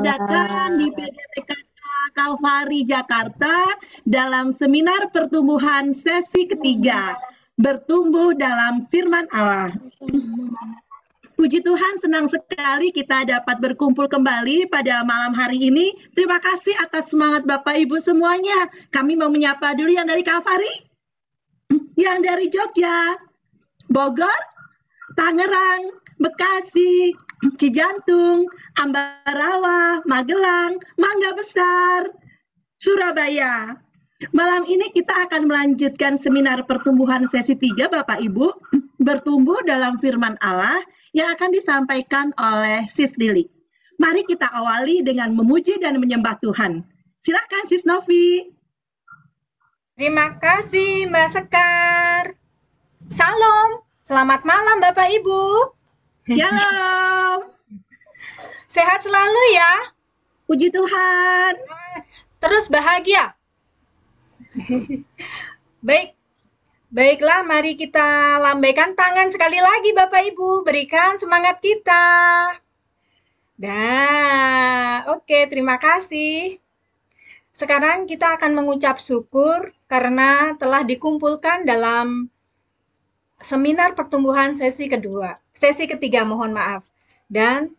diadakan di PDPKK Kalvari Jakarta dalam seminar pertumbuhan sesi ketiga, bertumbuh dalam firman Allah. Puji Tuhan, senang sekali kita dapat berkumpul kembali pada malam hari ini. Terima kasih atas semangat Bapak Ibu semuanya. Kami mau menyapa dulu yang dari Kalvari, yang dari Jogja, Bogor, Tangerang, Bekasi, Cijantung, Ambarawa, Magelang, Mangga Besar, Surabaya. Malam ini kita akan melanjutkan seminar pertumbuhan sesi 3, Bapak Ibu, bertumbuh dalam firman Allah yang akan disampaikan oleh Sis Lili. Mari kita awali dengan memuji dan menyembah Tuhan. Silakan Sis Novi. Terima kasih Mbak Sekar. Salam, selamat malam Bapak Ibu. Shalom. Sehat selalu ya. Puji Tuhan. Terus bahagia. Baiklah, mari kita lambaikan tangan sekali lagi Bapak Ibu, berikan semangat kita. Oke, terima kasih. Sekarang kita akan mengucap syukur karena telah dikumpulkan dalam seminar pertumbuhan sesi ketiga, mohon maaf. Dan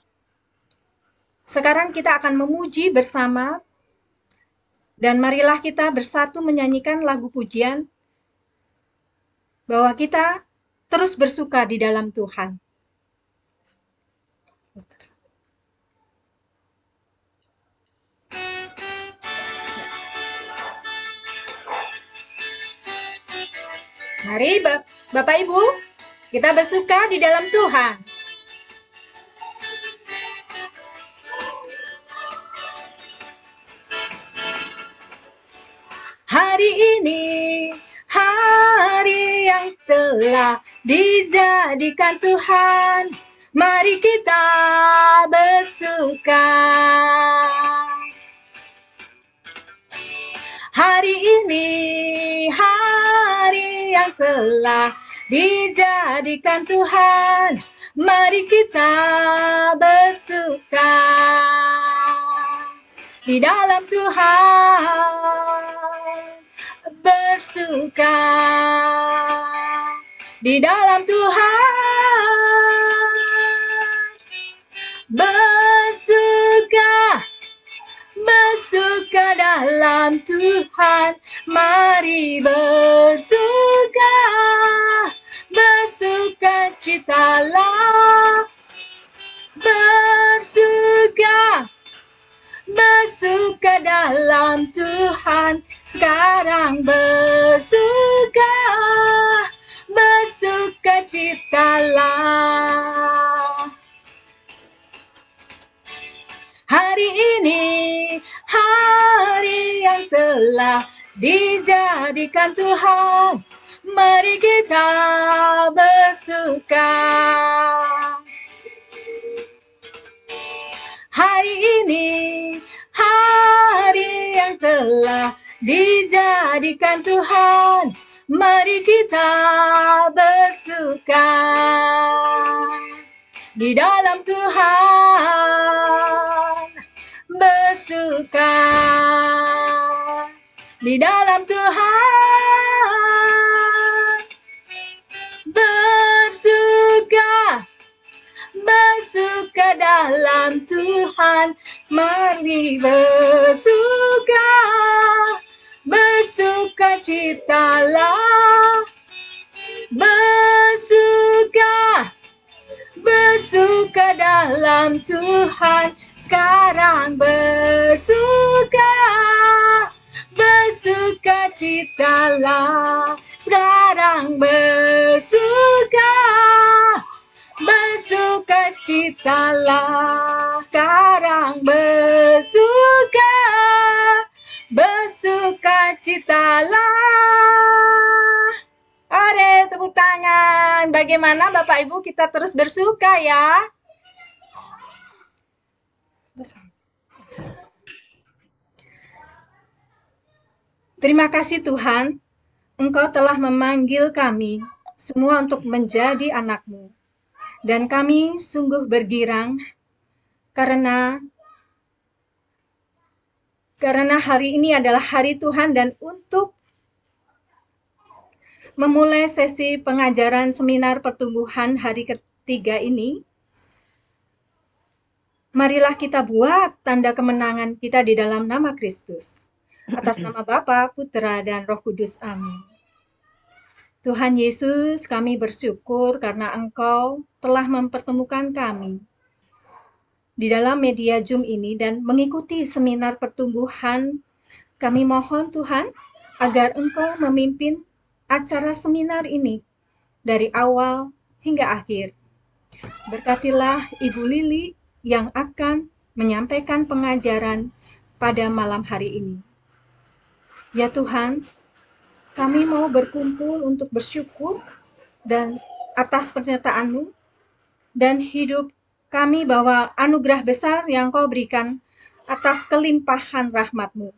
sekarang kita akan memuji bersama. Dan marilah kita bersatu menyanyikan lagu pujian bahwa kita terus bersuka di dalam Tuhan. Mari Bapak Ibu, kita bersuka di dalam Tuhan. Hari ini, hari yang telah dijadikan Tuhan, mari kita bersuka. Hari ini, hari yang telah dijadikan Tuhan, mari kita bersuka. Di dalam Tuhan bersuka, di dalam Tuhan bersuka, bersuka dalam Tuhan, mari bersuka, bersuka citalah, bersuka, bersuka dalam Tuhan, sekarang bersuka, bersuka citalah. Hari ini, hari yang telah dijadikan Tuhan, mari kita bersuka. Hari ini, hari yang telah dijadikan Tuhan, mari kita bersuka. Di dalam Tuhan bersuka, di dalam Tuhan bersuka, bersuka dalam Tuhan, mari bersuka, bersuka citalah, bersuka, bersuka dalam Tuhan, sekarang bersuka, bersuka citalah, sekarang bersuka, bersuka citalah, sekarang bersuka, bersuka citalah. Are, tepuk tangan. Bagaimana Bapak Ibu, kita terus bersuka ya. Terima kasih Tuhan, Engkau telah memanggil kami semua untuk menjadi Karena hari ini adalah hari Tuhan dan untuk memulai sesi pengajaran seminar pertumbuhan hari ketiga ini, marilah kita buat tanda kemenangan kita di dalam nama Kristus. Atas nama Bapa, Putra, dan Roh Kudus. Amin. Tuhan Yesus, kami bersyukur karena Engkau telah mempertemukan kami di dalam media Zoom ini dan mengikuti seminar pertumbuhan. Kami mohon Tuhan agar Engkau memimpin acara seminar ini dari awal hingga akhir. Berkatilah Ibu Lili yang akan menyampaikan pengajaran pada malam hari ini. Ya Tuhan, kami mau berkumpul untuk bersyukur dan atas pernyataan-Mu dan hidup kami bahwa anugerah besar yang Kau berikan atas kelimpahan rahmat-Mu.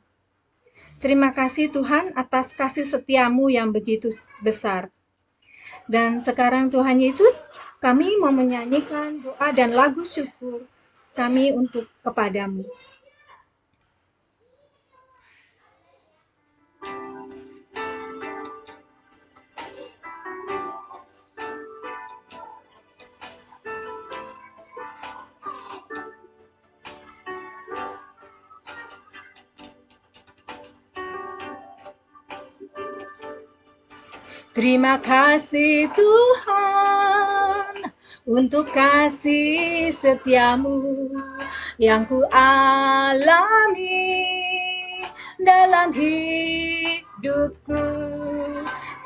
Terima kasih Tuhan atas kasih setia-Mu yang begitu besar. Dan sekarang Tuhan Yesus, kami mau menyanyikan doa dan lagu syukur kami untuk kepadamu. Terima kasih Tuhan untuk kasih setiamu yang ku alami dalam hidupku.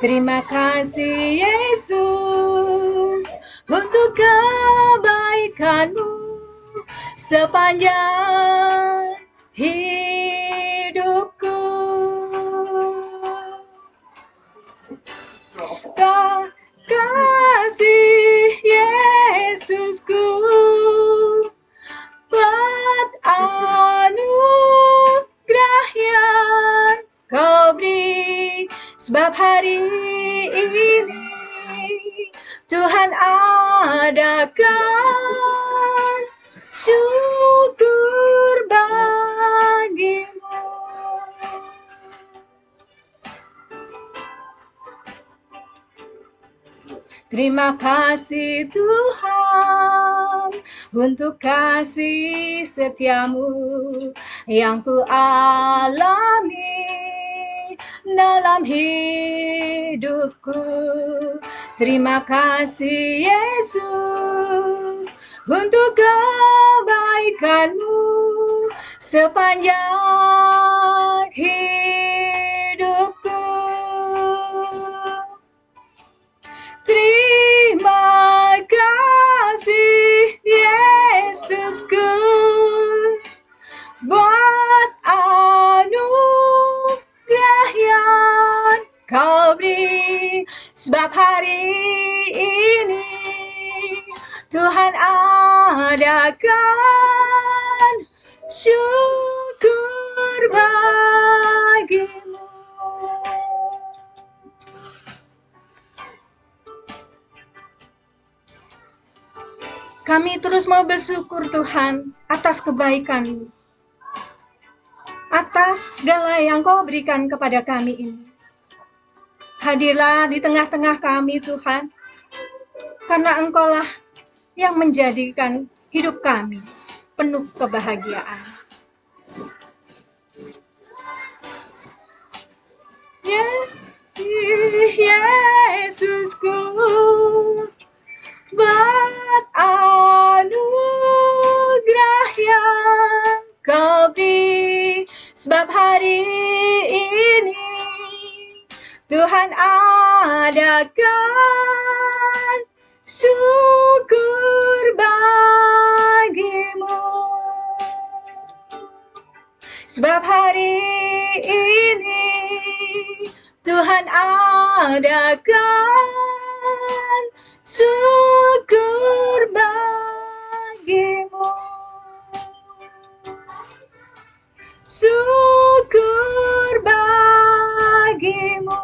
Terima kasih Yesus untuk kebaikanmu sepanjang hidupku. Kasih Yesusku buat anugerah yang Kau beri, sebab hari ini Tuhan adakan syukur bagimu. Terima kasih Tuhan untuk kasih setiamu yang ku alami dalam hidupku. Terima kasih Yesus untuk kebaikanmu sepanjang hidupku. Terima kasih Yesusku buat anugerah yang Kau beri, sebab hari ini Tuhan adakan syukur bagimu. Kami terus mau bersyukur Tuhan atas kebaikan-Mu, atas segala yang Kau berikan kepada kami ini. Hadirlah di tengah-tengah kami Tuhan, karena Engkau-lah yang menjadikan hidup kami penuh kebahagiaan. Yesusku buat anugerah yang Kau beri, sebab hari ini Tuhan adakan syukur bagimu. Sebab hari ini Tuhan adakan syukur bagimu. Syukur bagimu.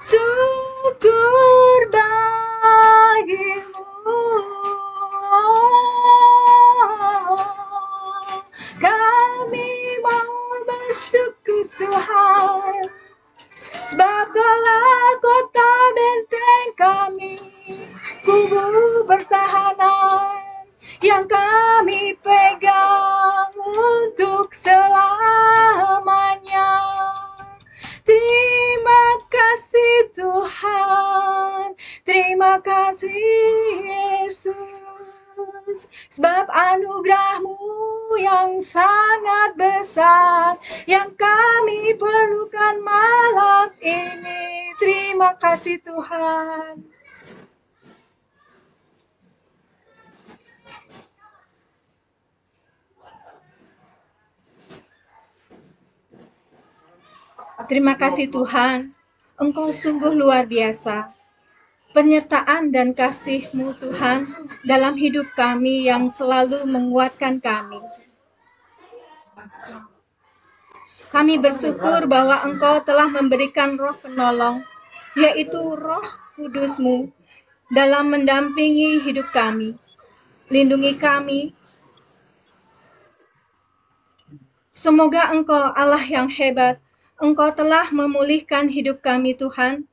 Syukur bagimu. yang kami pegang untuk selamanya. Terima kasih Tuhan, terima kasih Yesus, sebab anugerah-Mu yang sangat besar yang kami perlukan malam ini. Terima kasih Tuhan. Terima kasih Tuhan, Engkau sungguh luar biasa. Penyertaan dan kasih-Mu Tuhan dalam hidup kami yang selalu menguatkan kami. Kami bersyukur bahwa Engkau telah memberikan roh penolong, yaitu Roh Kudus-Mu, dalam mendampingi hidup kami. Lindungi kami. Semoga Engkau Allah yang hebat, Engkau telah memulihkan hidup kami Tuhan,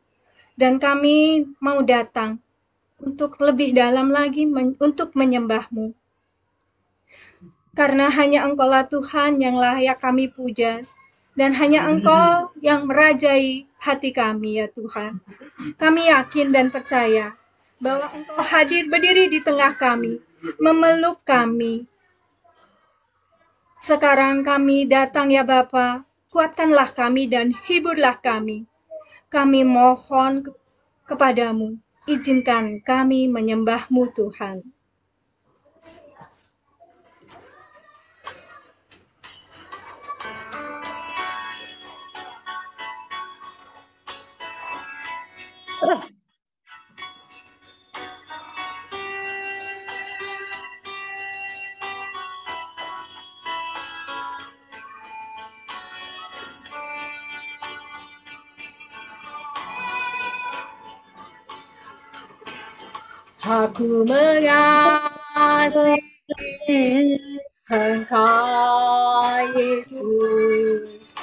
dan kami mau datang untuk lebih dalam lagi untuk menyembah-Mu. Karena hanya Engkaulah Tuhan yang layak kami puja, dan hanya Engkau yang merajai hati kami ya Tuhan. Kami yakin dan percaya bahwa Engkau hadir berdiri di tengah kami, memeluk kami. Sekarang kami datang ya Bapa, kuatkanlah kami dan hiburlah kami. Kami mohon kepadamu, izinkan kami menyembah-Mu Tuhan. Aku mengasihi Engkau Yesus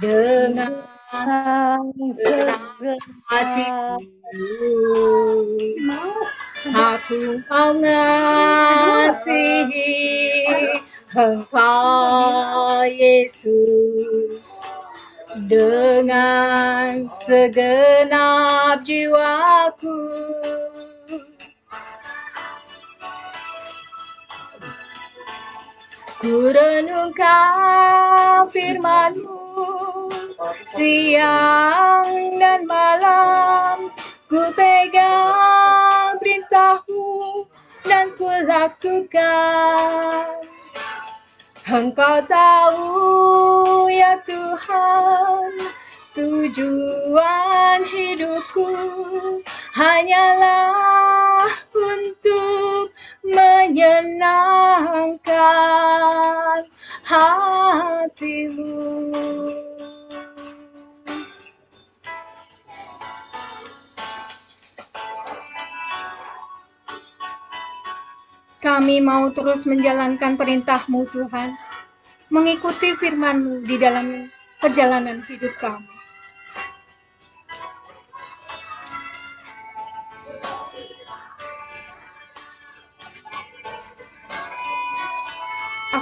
dengan segenap hatiku. Aku mengasihi Engkau Yesus dengan segenap jiwaku. Ku renungkan firman-Mu siang dan malam, ku pegang perintah-Mu dan ku lakukan. Engkau tahu ya Tuhan, tujuan hidupku hanyalah untuk menyenangkan hati-Mu. Kami mau terus menjalankan perintah-Mu Tuhan, mengikuti firman-Mu di dalam perjalanan hidup kami.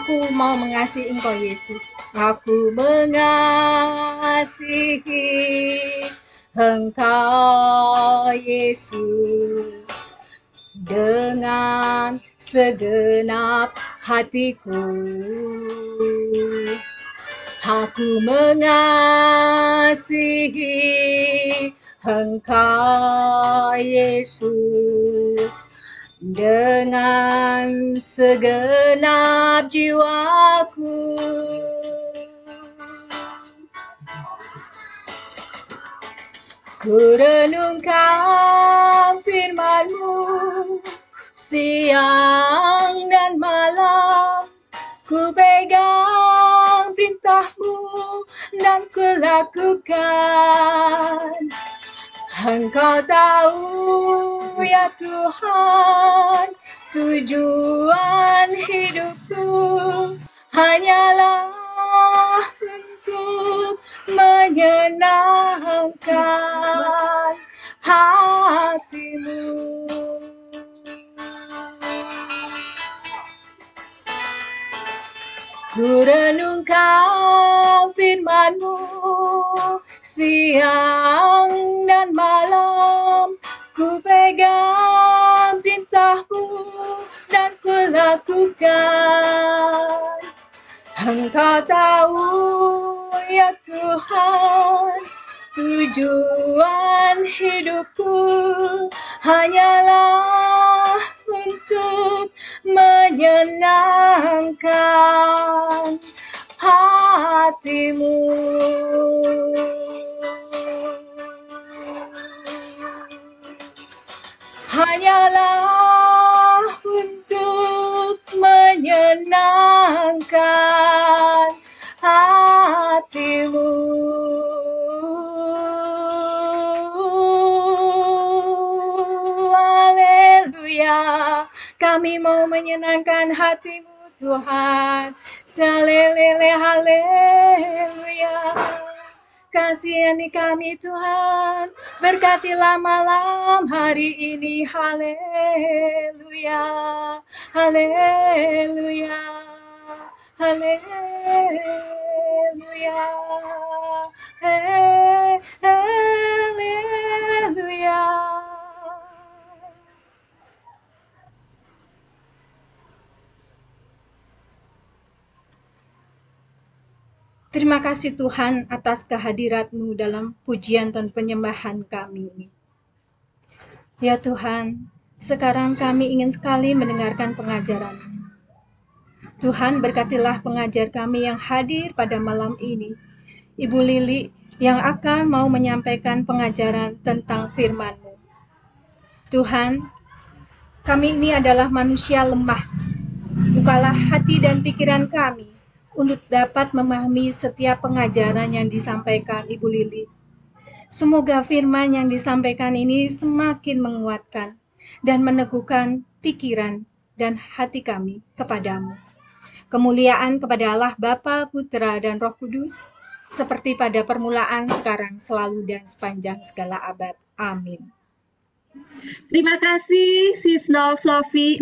Aku mau mengasihi Engkau Yesus. Aku mengasihi Engkau Yesus dengan segenap hatiku. Aku mengasihi Engkau Yesus dengan segenap jiwaku. Ku renungkan firman-Mu siang dan malam, ku pegang perintah-Mu dan ku lakukan. Engkau tahu ya Tuhan, tujuan hidupku hanyalah untuk menyenangkan hati-Mu. Ku renungkan firman-Mu siang dan malam, ku pegang perintah-Mu dan ku lakukan. Engkau tahu ya Tuhan, tujuan hidupku hanyalah untuk menyenangkan hatimu. Hanyalah untuk menyenangkan hatimu. Haleluya, kami mau menyenangkan hatimu Tuhan. Salelele haleluya. Kasihani kami Tuhan, berkatilah malam hari ini. Haleluya, haleluya, haleluya, haleluya. Terima kasih Tuhan atas kehadirat-Mu dalam pujian dan penyembahan kami ini. Ya Tuhan, sekarang kami ingin sekali mendengarkan pengajaran. Tuhan, berkatilah pengajar kami yang hadir pada malam ini. Ibu Lili yang akan mau menyampaikan pengajaran tentang firman-Mu. Tuhan, kami ini adalah manusia lemah. Bukalah hati dan pikiran kami untuk dapat memahami setiap pengajaran yang disampaikan Ibu Lili. Semoga firman yang disampaikan ini semakin menguatkan dan meneguhkan pikiran dan hati kami kepadamu. Kemuliaan kepada Allah Bapa, Putra, dan Roh Kudus, seperti pada permulaan, sekarang, selalu, dan sepanjang segala abad. Amin. Terima kasih Sis Novi,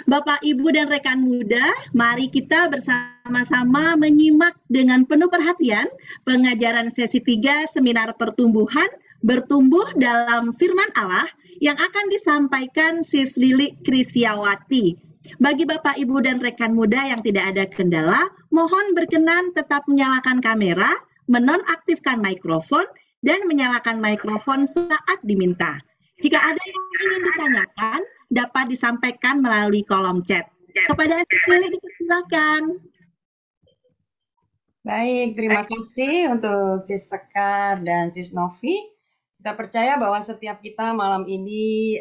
Bapak, Ibu, dan rekan muda. Mari kita bersama-sama menyimak dengan penuh perhatian pengajaran sesi 3 Seminar Pertumbuhan Bertumbuh dalam Firman Allah yang akan disampaikan Sis Lili Kristiawati. Bagi Bapak, Ibu, dan rekan muda yang tidak ada kendala, mohon berkenan tetap menyalakan kamera, menonaktifkan mikrofon, dan menyalakan mikrofon saat diminta. Jika ada yang ingin ditanyakan, dapat disampaikan melalui kolom chat. Kepada Sis Lili, silakan. Baik, terima kasih untuk Sis Sekar dan Sis Novi. Kita percaya bahwa setiap kita malam ini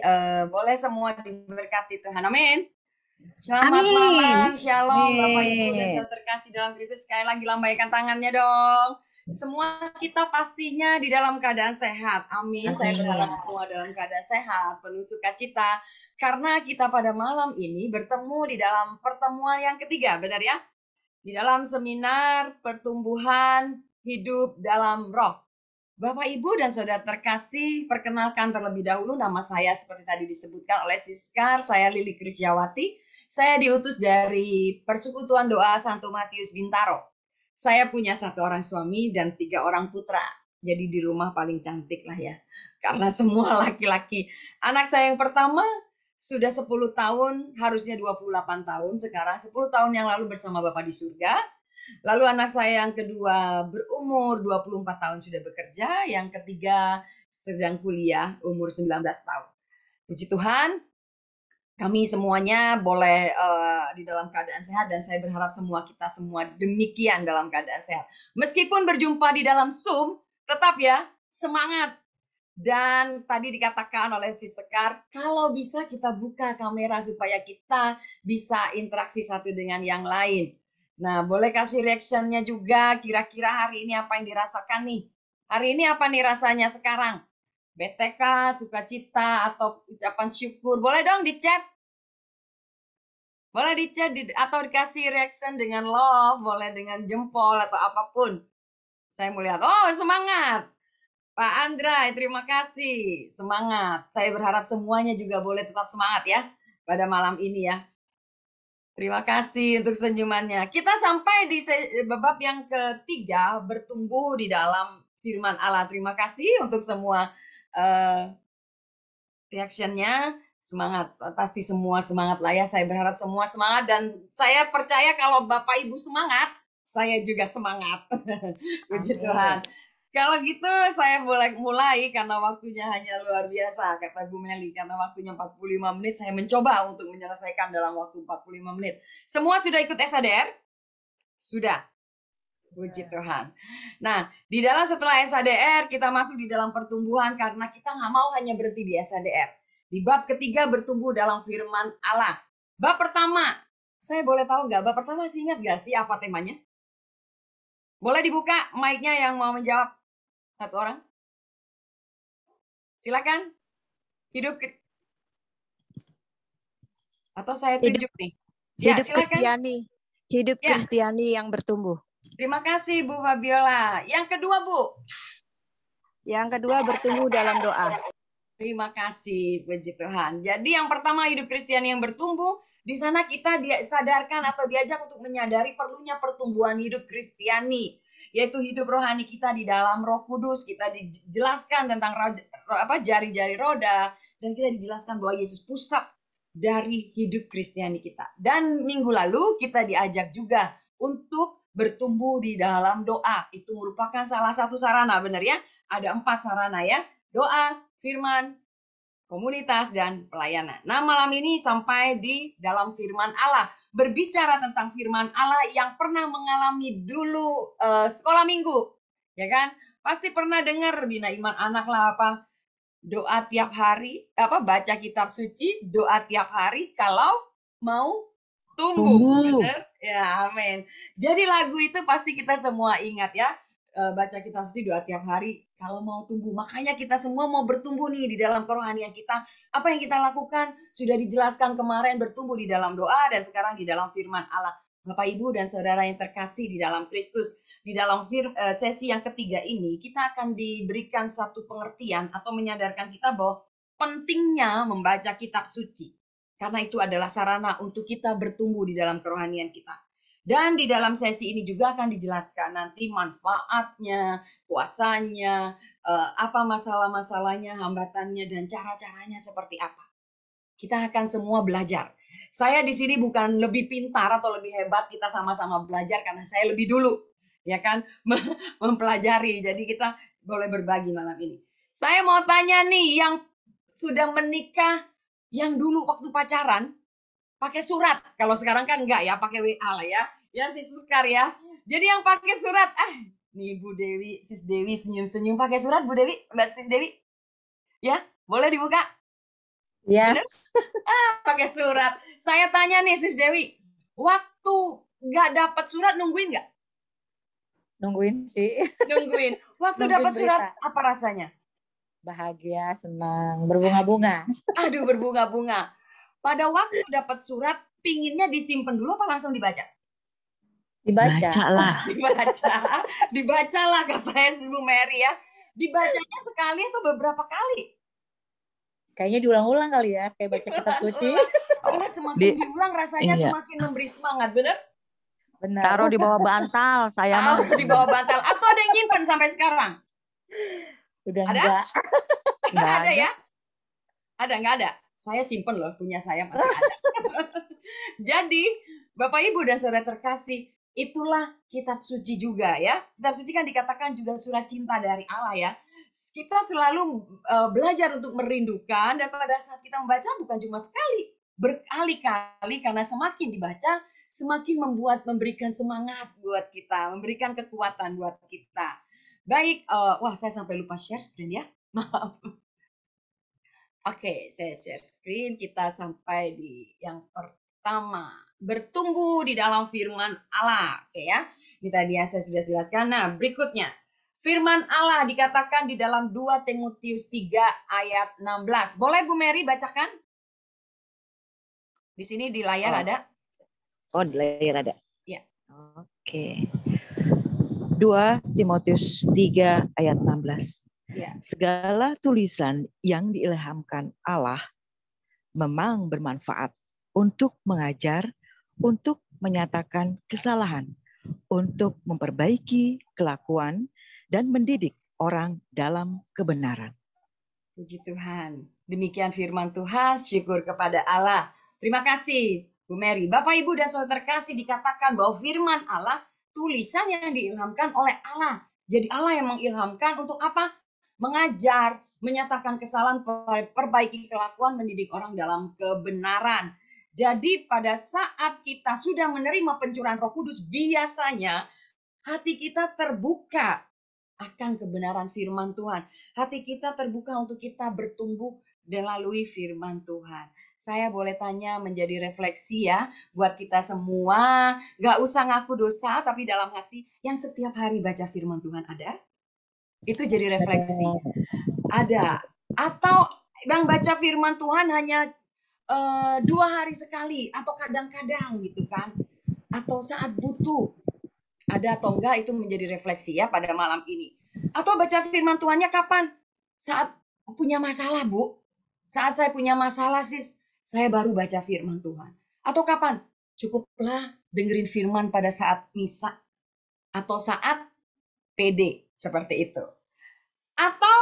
boleh semua diberkati Tuhan. Amin. Selamat malam, shalom Bapak Ibu dan saudara terkasih dalam Kristus. Sekali lagi lambaikan tangannya dong. Semua kita pastinya di dalam keadaan sehat. Amin. Saya berharap semua dalam keadaan sehat, penuh sukacita. Karena kita pada malam ini bertemu di dalam pertemuan yang ketiga, benar ya? Di dalam seminar pertumbuhan hidup dalam roh. Bapak, Ibu, dan saudara terkasih, perkenalkan terlebih dahulu nama saya seperti tadi disebutkan oleh Siskar, saya Lili Kristiawati. Saya diutus dari Persekutuan Doa Santo Matius Bintaro. Saya punya 1 orang suami dan 3 orang putra. Jadi di rumah paling cantik lah ya. Karena semua laki-laki. Anak saya yang pertama sudah 10 tahun, harusnya 28 tahun. Sekarang 10 tahun yang lalu bersama Bapak di surga. Lalu anak saya yang kedua berumur 24 tahun sudah bekerja. Yang ketiga sedang kuliah umur 19 tahun. Puji Tuhan, kami semuanya boleh di dalam keadaan sehat dan saya berharap kita semua demikian dalam keadaan sehat. Meskipun berjumpa di dalam Zoom, tetap ya semangat. Dan tadi dikatakan oleh si Sekar, kalau bisa kita buka kamera supaya kita bisa interaksi satu dengan yang lain. Nah, boleh kasih reactionnya juga, kira-kira hari ini apa yang dirasakan nih? Hari ini apa nih rasanya sekarang? BTK, sukacita, atau ucapan syukur? Boleh dong di chat. Boleh di chat atau dikasih reaction dengan love, boleh dengan jempol atau apapun. Saya mau lihat, oh semangat. Pak Andra, terima kasih. Semangat. Saya berharap semuanya juga boleh tetap semangat ya pada malam ini ya. Terima kasih untuk senyumannya. Kita sampai di bab yang ketiga, bertumbuh di dalam firman Allah. Terima kasih untuk semua reaction-nya. Semangat, pasti semua semangat lah ya. Saya berharap semua semangat dan saya percaya kalau Bapak Ibu semangat, saya juga semangat. Puji Tuhan. Kalau gitu saya boleh mulai karena waktunya hanya luar biasa, kata Bu Meli. Karena waktunya 45 menit, saya mencoba untuk menyelesaikan dalam waktu 45 menit. Semua sudah ikut SADR? Sudah. Puji Tuhan. Nah, di dalam setelah SADR, kita masuk di dalam pertumbuhan karena kita nggak mau hanya berhenti di SADR. Di bab ketiga, bertumbuh dalam firman Allah. Bab pertama, saya boleh tahu nggak? Bab pertama masih ingat nggak sih apa temanya? Boleh dibuka mic-nya yang mau menjawab? Satu orang. Silakan. Hidup atau saya tunjuk nih. Ya, Hidup silakan. Kristiani. Hidup Ya. Kristiani yang bertumbuh. Terima kasih Bu Fabiola. Yang kedua, Bu. Yang kedua, bertumbuh dalam doa. Terima kasih, puji Tuhan. Jadi yang pertama, hidup Kristiani yang bertumbuh. Di sana kita disadarkan atau diajak untuk menyadari perlunya pertumbuhan hidup Kristiani, yaitu hidup rohani kita di dalam Roh Kudus. Kita dijelaskan tentang jari-jari roda, dan kita dijelaskan bahwa Yesus pusat dari hidup Kristiani kita. Dan minggu lalu kita diajak juga untuk bertumbuh di dalam doa. Itu merupakan salah satu sarana, benar ya? Ada 4 sarana ya. Doa, firman, komunitas, dan pelayanan. Nah, malam ini sampai di dalam firman Allah. Berbicara tentang firman Allah yang pernah mengalami dulu sekolah minggu. Ya kan? Pasti pernah dengar bina iman anak lah apa. Doa tiap hari, baca kitab suci, doa tiap hari kalau mau tumbuh. Benar? Ya, amin. Jadi lagu itu pasti kita semua ingat ya. Baca kitab suci, doa tiap hari kalau mau tumbuh. Makanya kita semua mau bertumbuh nih di dalam kerohanian kita. Apa yang kita lakukan sudah dijelaskan kemarin, bertumbuh di dalam doa dan sekarang di dalam firman Allah. Bapak, Ibu, dan saudara yang terkasih di dalam Kristus. Di dalam sesi yang ketiga ini, kita akan diberikan satu pengertian atau menyadarkan kita bahwa pentingnya membaca kitab suci. Karena itu adalah sarana untuk kita bertumbuh di dalam kerohanian kita. Dan di dalam sesi ini juga akan dijelaskan nanti manfaatnya, kuasanya, apa masalah-masalahnya, hambatannya, dan cara-caranya seperti apa. Kita akan semua belajar. Saya di sini bukan lebih pintar atau lebih hebat, kita sama-sama belajar karena saya lebih dulu, ya kan, mempelajari. Jadi kita boleh berbagi malam ini. Saya mau tanya nih, yang sudah menikah, yang dulu waktu pacaran, pakai surat. Kalau sekarang kan enggak ya, pakai WA lah ya. Ya, Sis Sekar ya. Jadi yang pakai surat, nih Bu Dewi, Sis Dewi senyum-senyum pakai surat, Bu Dewi, Mbak Sis Dewi. Ya, boleh dibuka? Ya. Pakai surat. Saya tanya nih Sis Dewi, waktu nggak dapat surat nungguin nggak? Nungguin sih. Nungguin. Waktu dapat surat apa rasanya? Bahagia, senang, berbunga-bunga. Aduh, berbunga-bunga. Pada waktu dapat surat, pinginnya disimpan dulu apa langsung dibaca? Dibaca. Dibacalah katanya Bu Mary ya. Dibacanya sekali atau beberapa kali? Kayaknya diulang-ulang kali ya, kayak baca kitab suci. Karena semakin diulang rasanya semakin memberi semangat, bener? Benar. Taruh di bawah bantal, saya mah. Di bawah bantal. Atau ada yang nyimpen sampai sekarang? Udah ada? Enggak ada ya? Ada, enggak ada? Saya simpen loh, punya saya masih ada. Jadi, Bapak Ibu dan saudara terkasih, itulah kitab suci juga ya. Kitab suci kan dikatakan juga surat cinta dari Allah ya. Kita selalu belajar untuk merindukan, dan pada saat kita membaca bukan cuma sekali, berkali-kali, karena semakin dibaca semakin memberikan semangat buat kita, memberikan kekuatan buat kita. Baik, wah saya sampai lupa share screen ya, maaf. Oke, saya share screen. Kita sampai di yang pertama, bertumbuh di dalam firman Allah. Oke ya, ini tadi saya sudah jelaskan. Nah, berikutnya. Firman Allah dikatakan di dalam 2 Timotius 3 ayat 16. Boleh Bu Mary bacakan? Di sini di layar ada. Oh, di layar ada. Ya. Oke. 2 Timotius 3 ayat 16. Ya. Segala tulisan yang diilhamkan Allah memang bermanfaat untuk mengajar, untuk menyatakan kesalahan, untuk memperbaiki kelakuan, dan mendidik orang dalam kebenaran. Puji Tuhan. Demikian firman Tuhan, syukur kepada Allah. Terima kasih Bu Mary. Bapak, Ibu, dan Saudara terkasih, dikatakan bahwa firman Allah tulisan yang diilhamkan oleh Allah. Jadi Allah yang mengilhamkan untuk apa? Mengajar, menyatakan kesalahan, perbaiki kelakuan, mendidik orang dalam kebenaran. Jadi pada saat kita sudah menerima pencurahan Roh Kudus, biasanya hati kita terbuka akan kebenaran firman Tuhan. Hati kita terbuka untuk kita bertumbuh melalui firman Tuhan. Saya boleh tanya menjadi refleksi ya buat kita semua. Gak usah ngaku dosa, tapi dalam hati yang setiap hari baca firman Tuhan ada? Itu jadi refleksi. Ada. Atau yang baca firman Tuhan hanya 2 hari sekali atau kadang-kadang gitu kan. Atau saat butuh. Ada atau enggak, itu menjadi refleksi ya pada malam ini. Atau baca firman Tuhannya kapan? Saat punya masalah, Bu. Saat saya punya masalah, sis, saya baru baca firman Tuhan. Atau kapan? Cukuplah dengerin firman pada saat misa. Atau saat PD, seperti itu. Atau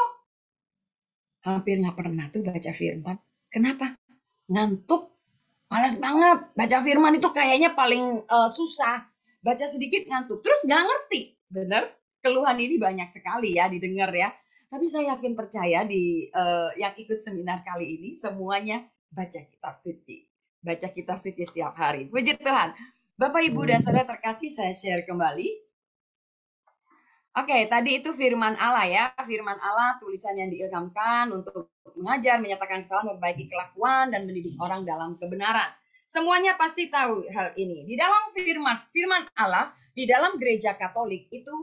hampir nggak pernah tuh baca firman. Kenapa? Ngantuk. Malas banget. Baca firman itu kayaknya paling susah. Baca sedikit ngantuk, terus nggak ngerti. Bener? Keluhan ini banyak sekali ya didengar ya. Tapi saya yakin percaya di yang ikut seminar kali ini semuanya baca kitab suci. Baca kitab suci setiap hari. Puji Tuhan. Bapak, Ibu, dan Saudara terkasih, saya share kembali. Oke, tadi itu firman Allah ya. Firman Allah, tulisan yang diilhamkan untuk mengajar, menyatakan kesalahan, memperbaiki kelakuan, dan mendidik orang dalam kebenaran. Semuanya pasti tahu hal ini. Di dalam firman Allah, di dalam gereja Katolik itu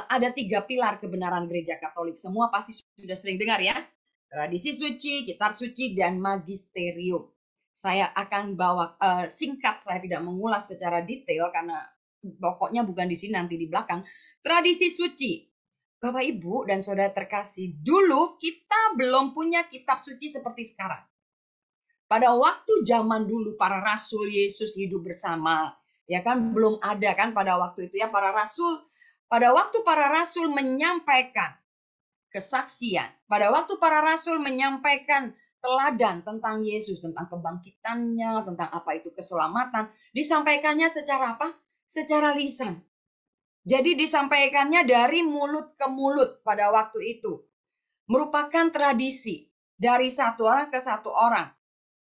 ada 3 pilar kebenaran gereja Katolik. Semua pasti sudah sering dengar ya. Tradisi suci, kitab suci, dan magisterium. Saya akan bawa singkat, saya tidak mengulas secara detail karena pokoknya bukan di sini, nanti di belakang. Tradisi suci. Bapak, Ibu, dan Saudara terkasih, dulu kita belum punya kitab suci seperti sekarang. Pada waktu zaman dulu para rasul Yesus hidup bersama, ya kan, belum ada kan pada waktu itu ya para rasul. Pada waktu para rasul menyampaikan kesaksian, pada waktu para rasul menyampaikan teladan tentang Yesus, tentang kebangkitannya, tentang apa itu keselamatan, disampaikannya secara apa? Secara lisan. Jadi disampaikannya dari mulut ke mulut pada waktu itu. Merupakan tradisi dari satu orang ke satu orang.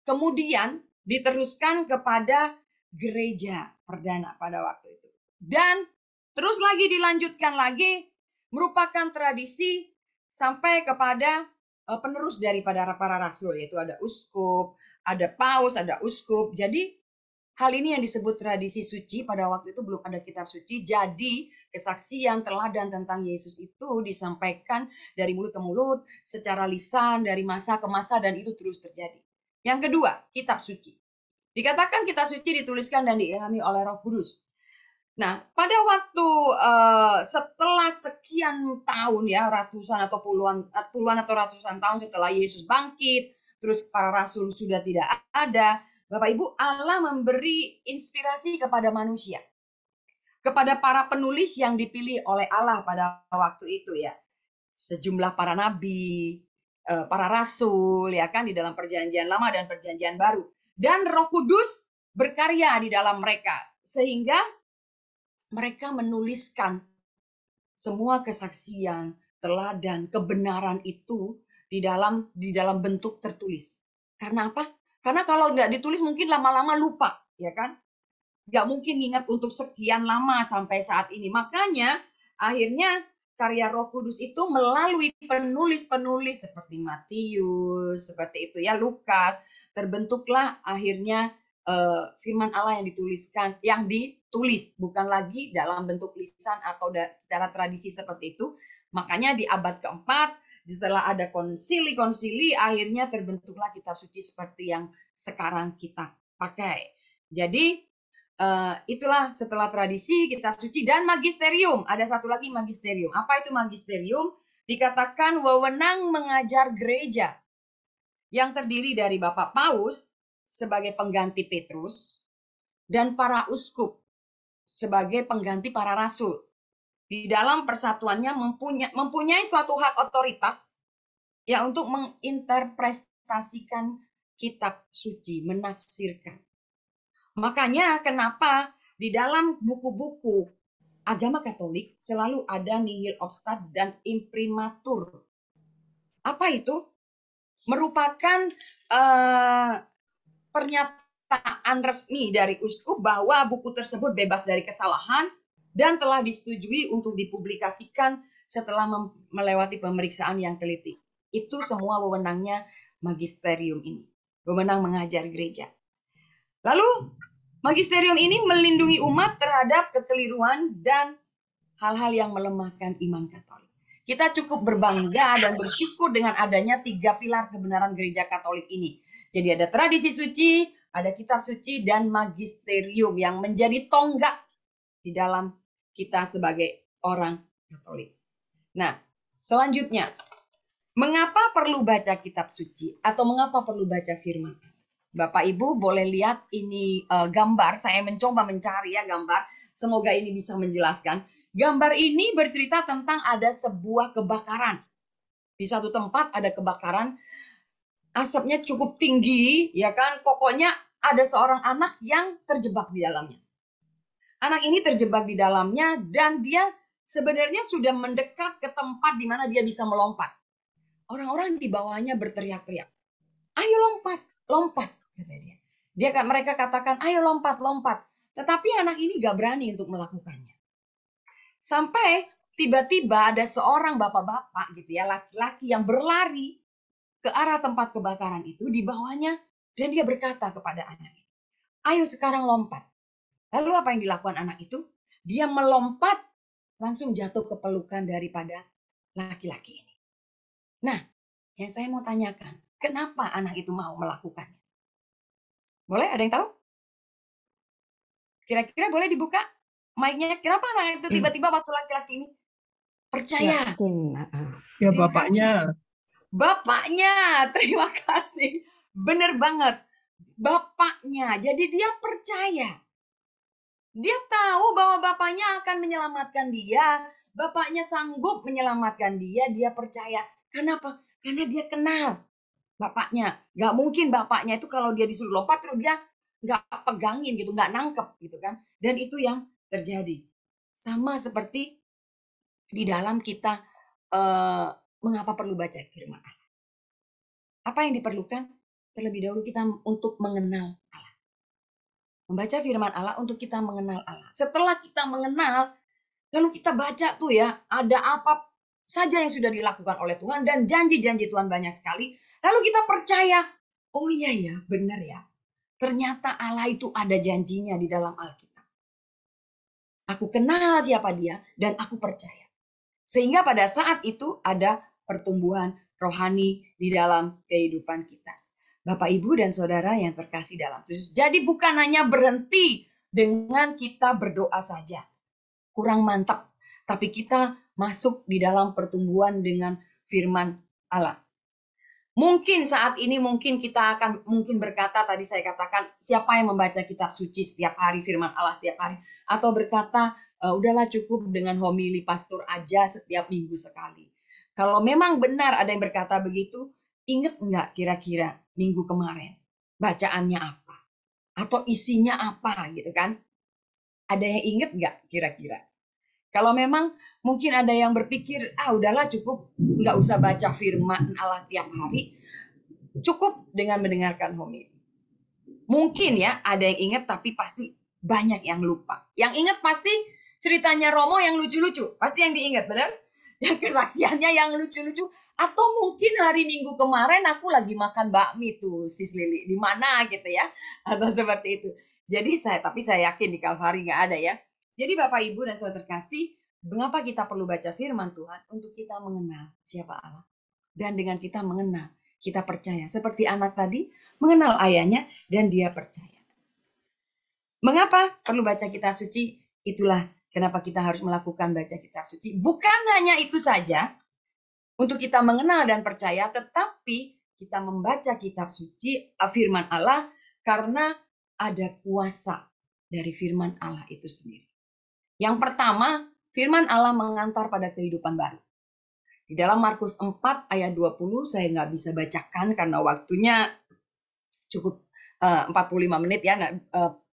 Kemudian diteruskan kepada gereja perdana pada waktu itu. Dan terus lagi dilanjutkan lagi, merupakan tradisi sampai kepada penerus daripada para rasul, yaitu ada uskup, ada paus, ada uskup. Jadi hal ini yang disebut tradisi suci. Pada waktu itu belum ada kitab suci, jadi kesaksian teladan tentang Yesus itu disampaikan dari mulut ke mulut, secara lisan, dari masa ke masa, dan itu terus terjadi. Yang kedua, kitab suci. Dikatakan kitab suci dituliskan dan diilhami oleh Roh Kudus. Nah, pada waktu setelah sekian tahun ya, ratusan atau puluhan atau ratusan tahun setelah Yesus bangkit, terus para rasul sudah tidak ada, Bapak Ibu, Allah memberi inspirasi kepada manusia. Kepada para penulis yang dipilih oleh Allah pada waktu itu ya. Sejumlah para nabi, para rasul ya kan, di dalam perjanjian lama dan perjanjian baru. Dan Roh Kudus berkarya di dalam mereka sehingga mereka menuliskan semua kesaksian, teladan, kebenaran itu di dalam bentuk tertulis. Karena apa? Karena kalau nggak ditulis mungkin lama-lama lupa, ya kan? Nggak mungkin ingat untuk sekian lama sampai saat ini. Makanya akhirnya karya Roh Kudus itu melalui penulis-penulis seperti Matius, seperti itu ya, Lukas, terbentuklah akhirnya firman Allah yang ditulis, bukan lagi dalam bentuk lisan atau secara tradisi seperti itu. Makanya di abad keempat, setelah ada konsili, akhirnya terbentuklah kitab suci seperti yang sekarang kita pakai. Jadi itulah setelah tradisi, kitab suci, dan magisterium. Ada satu lagi magisterium. Apa itu magisterium? Dikatakan wewenang mengajar gereja yang terdiri dari Bapak Paus sebagai pengganti Petrus, dan para uskup sebagai pengganti para rasul. Di dalam persatuannya mempunyai suatu hak otoritas ya untuk menginterpretasikan kitab suci, menafsirkan. Makanya kenapa di dalam buku-buku agama Katolik selalu ada nihil obstat dan imprimatur. Apa itu? Merupakan pernyataan resmi dari uskup bahwa buku tersebut bebas dari kesalahan dan telah disetujui untuk dipublikasikan setelah melewati pemeriksaan yang teliti. Itu semua wewenangnya magisterium ini, wewenang mengajar gereja. Lalu magisterium ini melindungi umat terhadap kekeliruan dan hal-hal yang melemahkan iman Katolik. Kita cukup berbangga dan bersyukur dengan adanya 3 pilar kebenaran gereja Katolik ini. Jadi ada tradisi suci, ada kitab suci, dan magisterium yang menjadi tonggak di dalam kita sebagai orang Katolik. Nah, selanjutnya, mengapa perlu baca kitab suci atau mengapa perlu baca firman? Bapak Ibu boleh lihat ini gambar, saya mencoba mencari ya gambar, semoga ini bisa menjelaskan. Gambar ini bercerita tentang ada sebuah kebakaran. Di satu tempat ada kebakaran, asapnya cukup tinggi, ya kan? Pokoknya ada seorang anak yang terjebak di dalamnya. Anak ini terjebak di dalamnya dan dia sebenarnya sudah mendekat ke tempat di mana dia bisa melompat. Orang-orang di bawahnya berteriak-teriak, "Ayo lompat, lompat," kata dia. Mereka katakan, "Ayo lompat, lompat." Tetapi anak ini gak berani untuk melakukannya. Sampai tiba-tiba ada seorang bapak-bapak gitu ya, laki-laki yang berlari ke arah tempat kebakaran itu di bawahnya dan dia berkata kepada anak itu, "Ayo sekarang lompat." Lalu apa yang dilakukan anak itu? Dia melompat langsung jatuh ke pelukan daripada laki-laki ini. Nah, yang saya mau tanyakan, kenapa anak itu mau melakukannya? Boleh? Ada yang tahu? Kira-kira boleh dibuka mic-nya? Kenapa anak itu tiba-tiba waktu laki-laki ini percaya? Ya bapaknya. Bapaknya, terima kasih. Bener banget. Bapaknya, jadi dia percaya. Dia tahu bahwa bapaknya akan menyelamatkan dia. Bapaknya sanggup menyelamatkan dia. Dia percaya. Kenapa? Karena dia kenal bapaknya. Gak mungkin bapaknya itu kalau dia disuruh lompat terus dia gak pegangin gitu, gak nangkep gitu kan. Dan itu yang terjadi. Sama seperti di dalam kita mengapa perlu baca firman Allah. Apa yang diperlukan? Terlebih dahulu kita untuk mengenal Allah. Membaca firman Allah untuk kita mengenal Allah. Setelah kita mengenal, lalu kita baca tuh ya, ada apa saja yang sudah dilakukan oleh Tuhan dan janji-janji Tuhan banyak sekali. Lalu kita percaya, oh iya ya, benar ya. Ternyata Allah itu ada janjinya di dalam Alkitab. Aku kenal siapa dia dan aku percaya. Sehingga pada saat itu ada pertumbuhan rohani di dalam kehidupan kita. Bapak, Ibu, dan Saudara yang terkasih dalam Kristus. Jadi bukan hanya berhenti dengan kita berdoa saja. Kurang mantap. Tapi kita masuk di dalam pertumbuhan dengan firman Allah. Mungkin saat ini kita akan berkata, tadi saya katakan, siapa yang membaca kitab suci setiap hari, firman Allah setiap hari. Atau berkata, udahlah cukup dengan homili pastor aja setiap minggu sekali. Kalau memang benar ada yang berkata begitu, ingat nggak kira-kira minggu kemarin bacaannya apa? Atau isinya apa gitu kan? Ada yang ingat nggak kira-kira? Kalau memang mungkin ada yang berpikir, udahlah cukup nggak usah baca firman Allah tiap hari. Cukup dengan mendengarkan homili. Mungkin ya ada yang ingat tapi pasti banyak yang lupa. Yang ingat pasti ceritanya Romo yang lucu-lucu. Pasti yang diingat, benar? Yang kesaksiannya yang lucu-lucu. Atau mungkin hari Minggu kemarin aku lagi makan bakmi tuh, Sis Lili. Di mana gitu ya. Atau seperti itu. Jadi tapi saya yakin di Kalvari nggak ada ya. Jadi Bapak, Ibu, dan Saudara terkasih, mengapa kita perlu baca firman Tuhan? Untuk kita mengenal siapa Allah. Dan dengan kita mengenal, kita percaya. Seperti anak tadi, mengenal ayahnya dan dia percaya. Mengapa perlu baca kitab suci? Itulah kenapa kita harus melakukan baca kitab suci. Bukan hanya itu saja, untuk kita mengenal dan percaya, tetapi kita membaca kitab suci, firman Allah, karena ada kuasa dari firman Allah itu sendiri. Yang pertama, firman Allah mengantar pada kehidupan baru. Di dalam Markus 4 ayat 20, saya nggak bisa bacakan karena waktunya cukup 45 menit ya,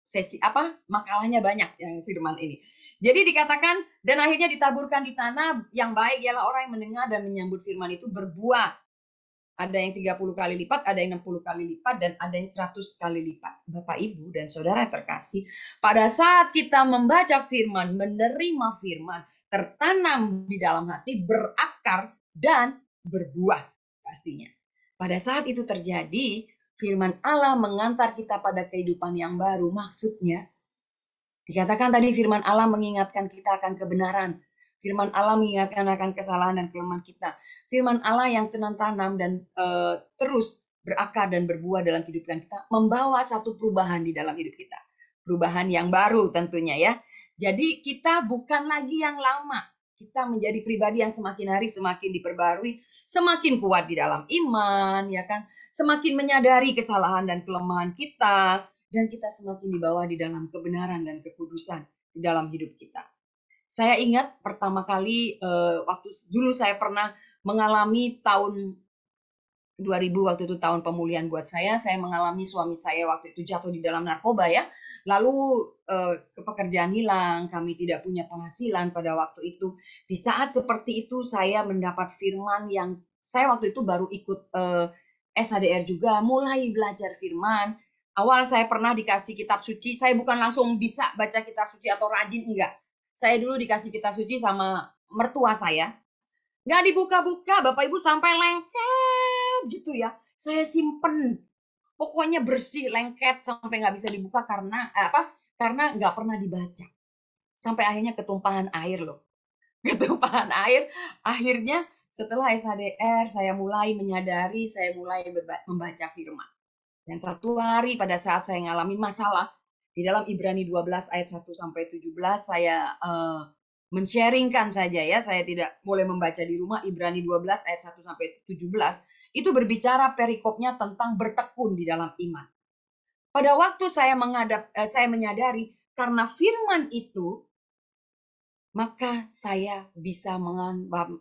sesi makalahnya banyak yang firman ini. Jadi dikatakan, dan akhirnya ditaburkan di tanah yang baik ialah orang yang mendengar dan menyambut firman itu berbuah. Ada yang 30 kali lipat, ada yang 60 kali lipat, dan ada yang 100 kali lipat. Bapak, Ibu, dan saudara terkasih, pada saat kita membaca firman, menerima firman, tertanam di dalam hati, berakar, dan berbuah pastinya. Pada saat itu terjadi, firman Allah mengantar kita pada kehidupan yang baru. Maksudnya, dikatakan tadi firman Allah mengingatkan kita akan kebenaran. Firman Allah mengingatkan akan kesalahan dan kelemahan kita. Firman Allah yang tanam dan terus berakar dan berbuah dalam kehidupan kita, membawa satu perubahan di dalam hidup kita. Perubahan yang baru tentunya ya. Jadi kita bukan lagi yang lama. Kita menjadi pribadi yang semakin hari semakin diperbarui, semakin kuat di dalam iman, ya kan? Semakin menyadari kesalahan dan kelemahan kita, dan kita semakin dibawa di dalam kebenaran dan kekudusan di dalam hidup kita. Saya ingat pertama kali waktu dulu saya pernah mengalami tahun 2000, waktu itu tahun pemulihan buat saya mengalami suami saya waktu itu jatuh di dalam narkoba ya. Lalu pekerjaan hilang, kami tidak punya penghasilan pada waktu itu. Di saat seperti itu saya mendapat firman yang saya waktu itu baru ikut SHDR juga, mulai belajar firman. Awal saya pernah dikasih kitab suci, saya bukan langsung bisa baca kitab suci atau rajin, enggak. Saya dulu dikasih kitab suci sama mertua saya. Nggak dibuka-buka, Bapak Ibu, sampai lengket gitu ya. Saya simpen. Pokoknya bersih, lengket, sampai nggak bisa dibuka karena Karena nggak pernah dibaca. Sampai akhirnya ketumpahan air loh. Ketumpahan air. Akhirnya setelah SHDR, saya mulai menyadari, saya mulai membaca firman. Dan satu hari pada saat saya ngalamin masalah, di dalam Ibrani 12 ayat 1 sampai 17 saya men-sharingkan saja ya, saya tidak boleh membaca di rumah. Ibrani 12 ayat 1 sampai 17 itu berbicara perikopnya tentang bertekun di dalam iman. Pada waktu saya menyadari karena firman itu, maka saya bisa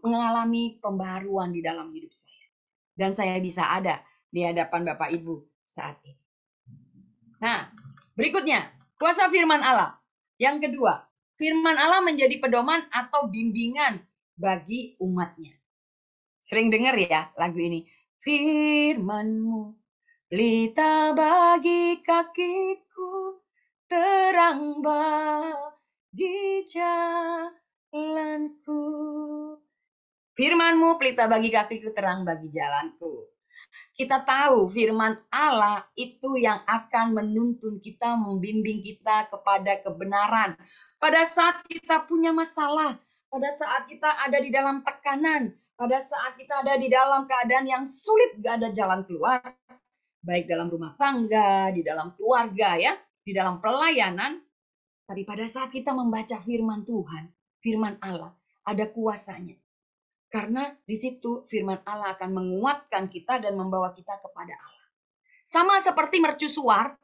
mengalami pembaharuan di dalam hidup saya. Dan saya bisa ada di hadapan Bapak Ibu saat ini. Nah, berikutnya, kuasa firman Allah. Yang kedua, firman Allah menjadi pedoman atau bimbingan bagi umatnya. Sering dengar ya lagu ini. Firman-Mu pelita bagi kakiku, terang bagi jalanku. Firman-Mu pelita bagi kakiku, terang bagi jalanku. Kita tahu firman Allah itu yang akan menuntun kita, membimbing kita kepada kebenaran. Pada saat kita punya masalah, pada saat kita ada di dalam tekanan, pada saat kita ada di dalam keadaan yang sulit, gak ada jalan keluar, baik dalam rumah tangga, di dalam keluarga ya, di dalam pelayanan. Tapi pada saat kita membaca firman Tuhan, firman Allah, ada kuasanya. Karena di situ firman Allah akan menguatkan kita dan membawa kita kepada Allah. Sama seperti mercusuar,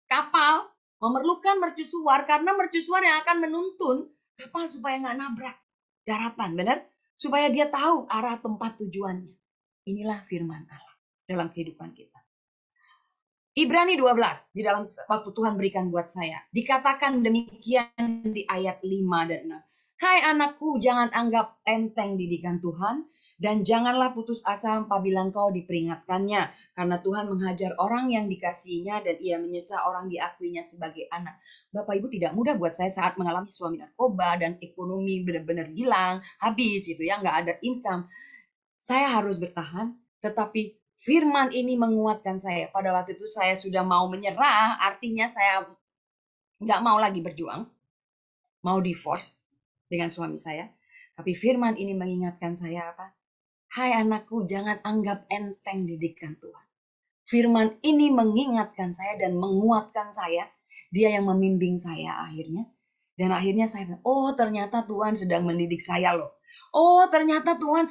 kapal memerlukan mercusuar karena mercusuar yang akan menuntun kapal supaya nggak nabrak daratan, benar? Supaya dia tahu arah tempat tujuannya. Inilah firman Allah dalam kehidupan kita. Ibrani 12 di dalam waktu Tuhan berikan buat saya. Dikatakan demikian di ayat 5 dan 6. Hai anakku, jangan anggap enteng didikan Tuhan, dan janganlah putus asa apabila engkau diperingatkannya, karena Tuhan menghajar orang yang dikasihinya dan ia menyesa orang diakuinya sebagai anak. Bapak Ibu, tidak mudah buat saya saat mengalami suami narkoba dan ekonomi benar-benar hilang, habis gitu ya, nggak ada income. Saya harus bertahan, tetapi firman ini menguatkan saya. Pada waktu itu saya sudah mau menyerah, artinya saya nggak mau lagi berjuang, mau divorce dengan suami saya. Tapi firman ini mengingatkan saya apa? Hai anakku, jangan anggap enteng didikan Tuhan. Firman ini mengingatkan saya dan menguatkan saya. Dia yang membimbing saya akhirnya. Dan akhirnya saya, oh ternyata Tuhan sedang mendidik saya loh. Oh ternyata Tuhan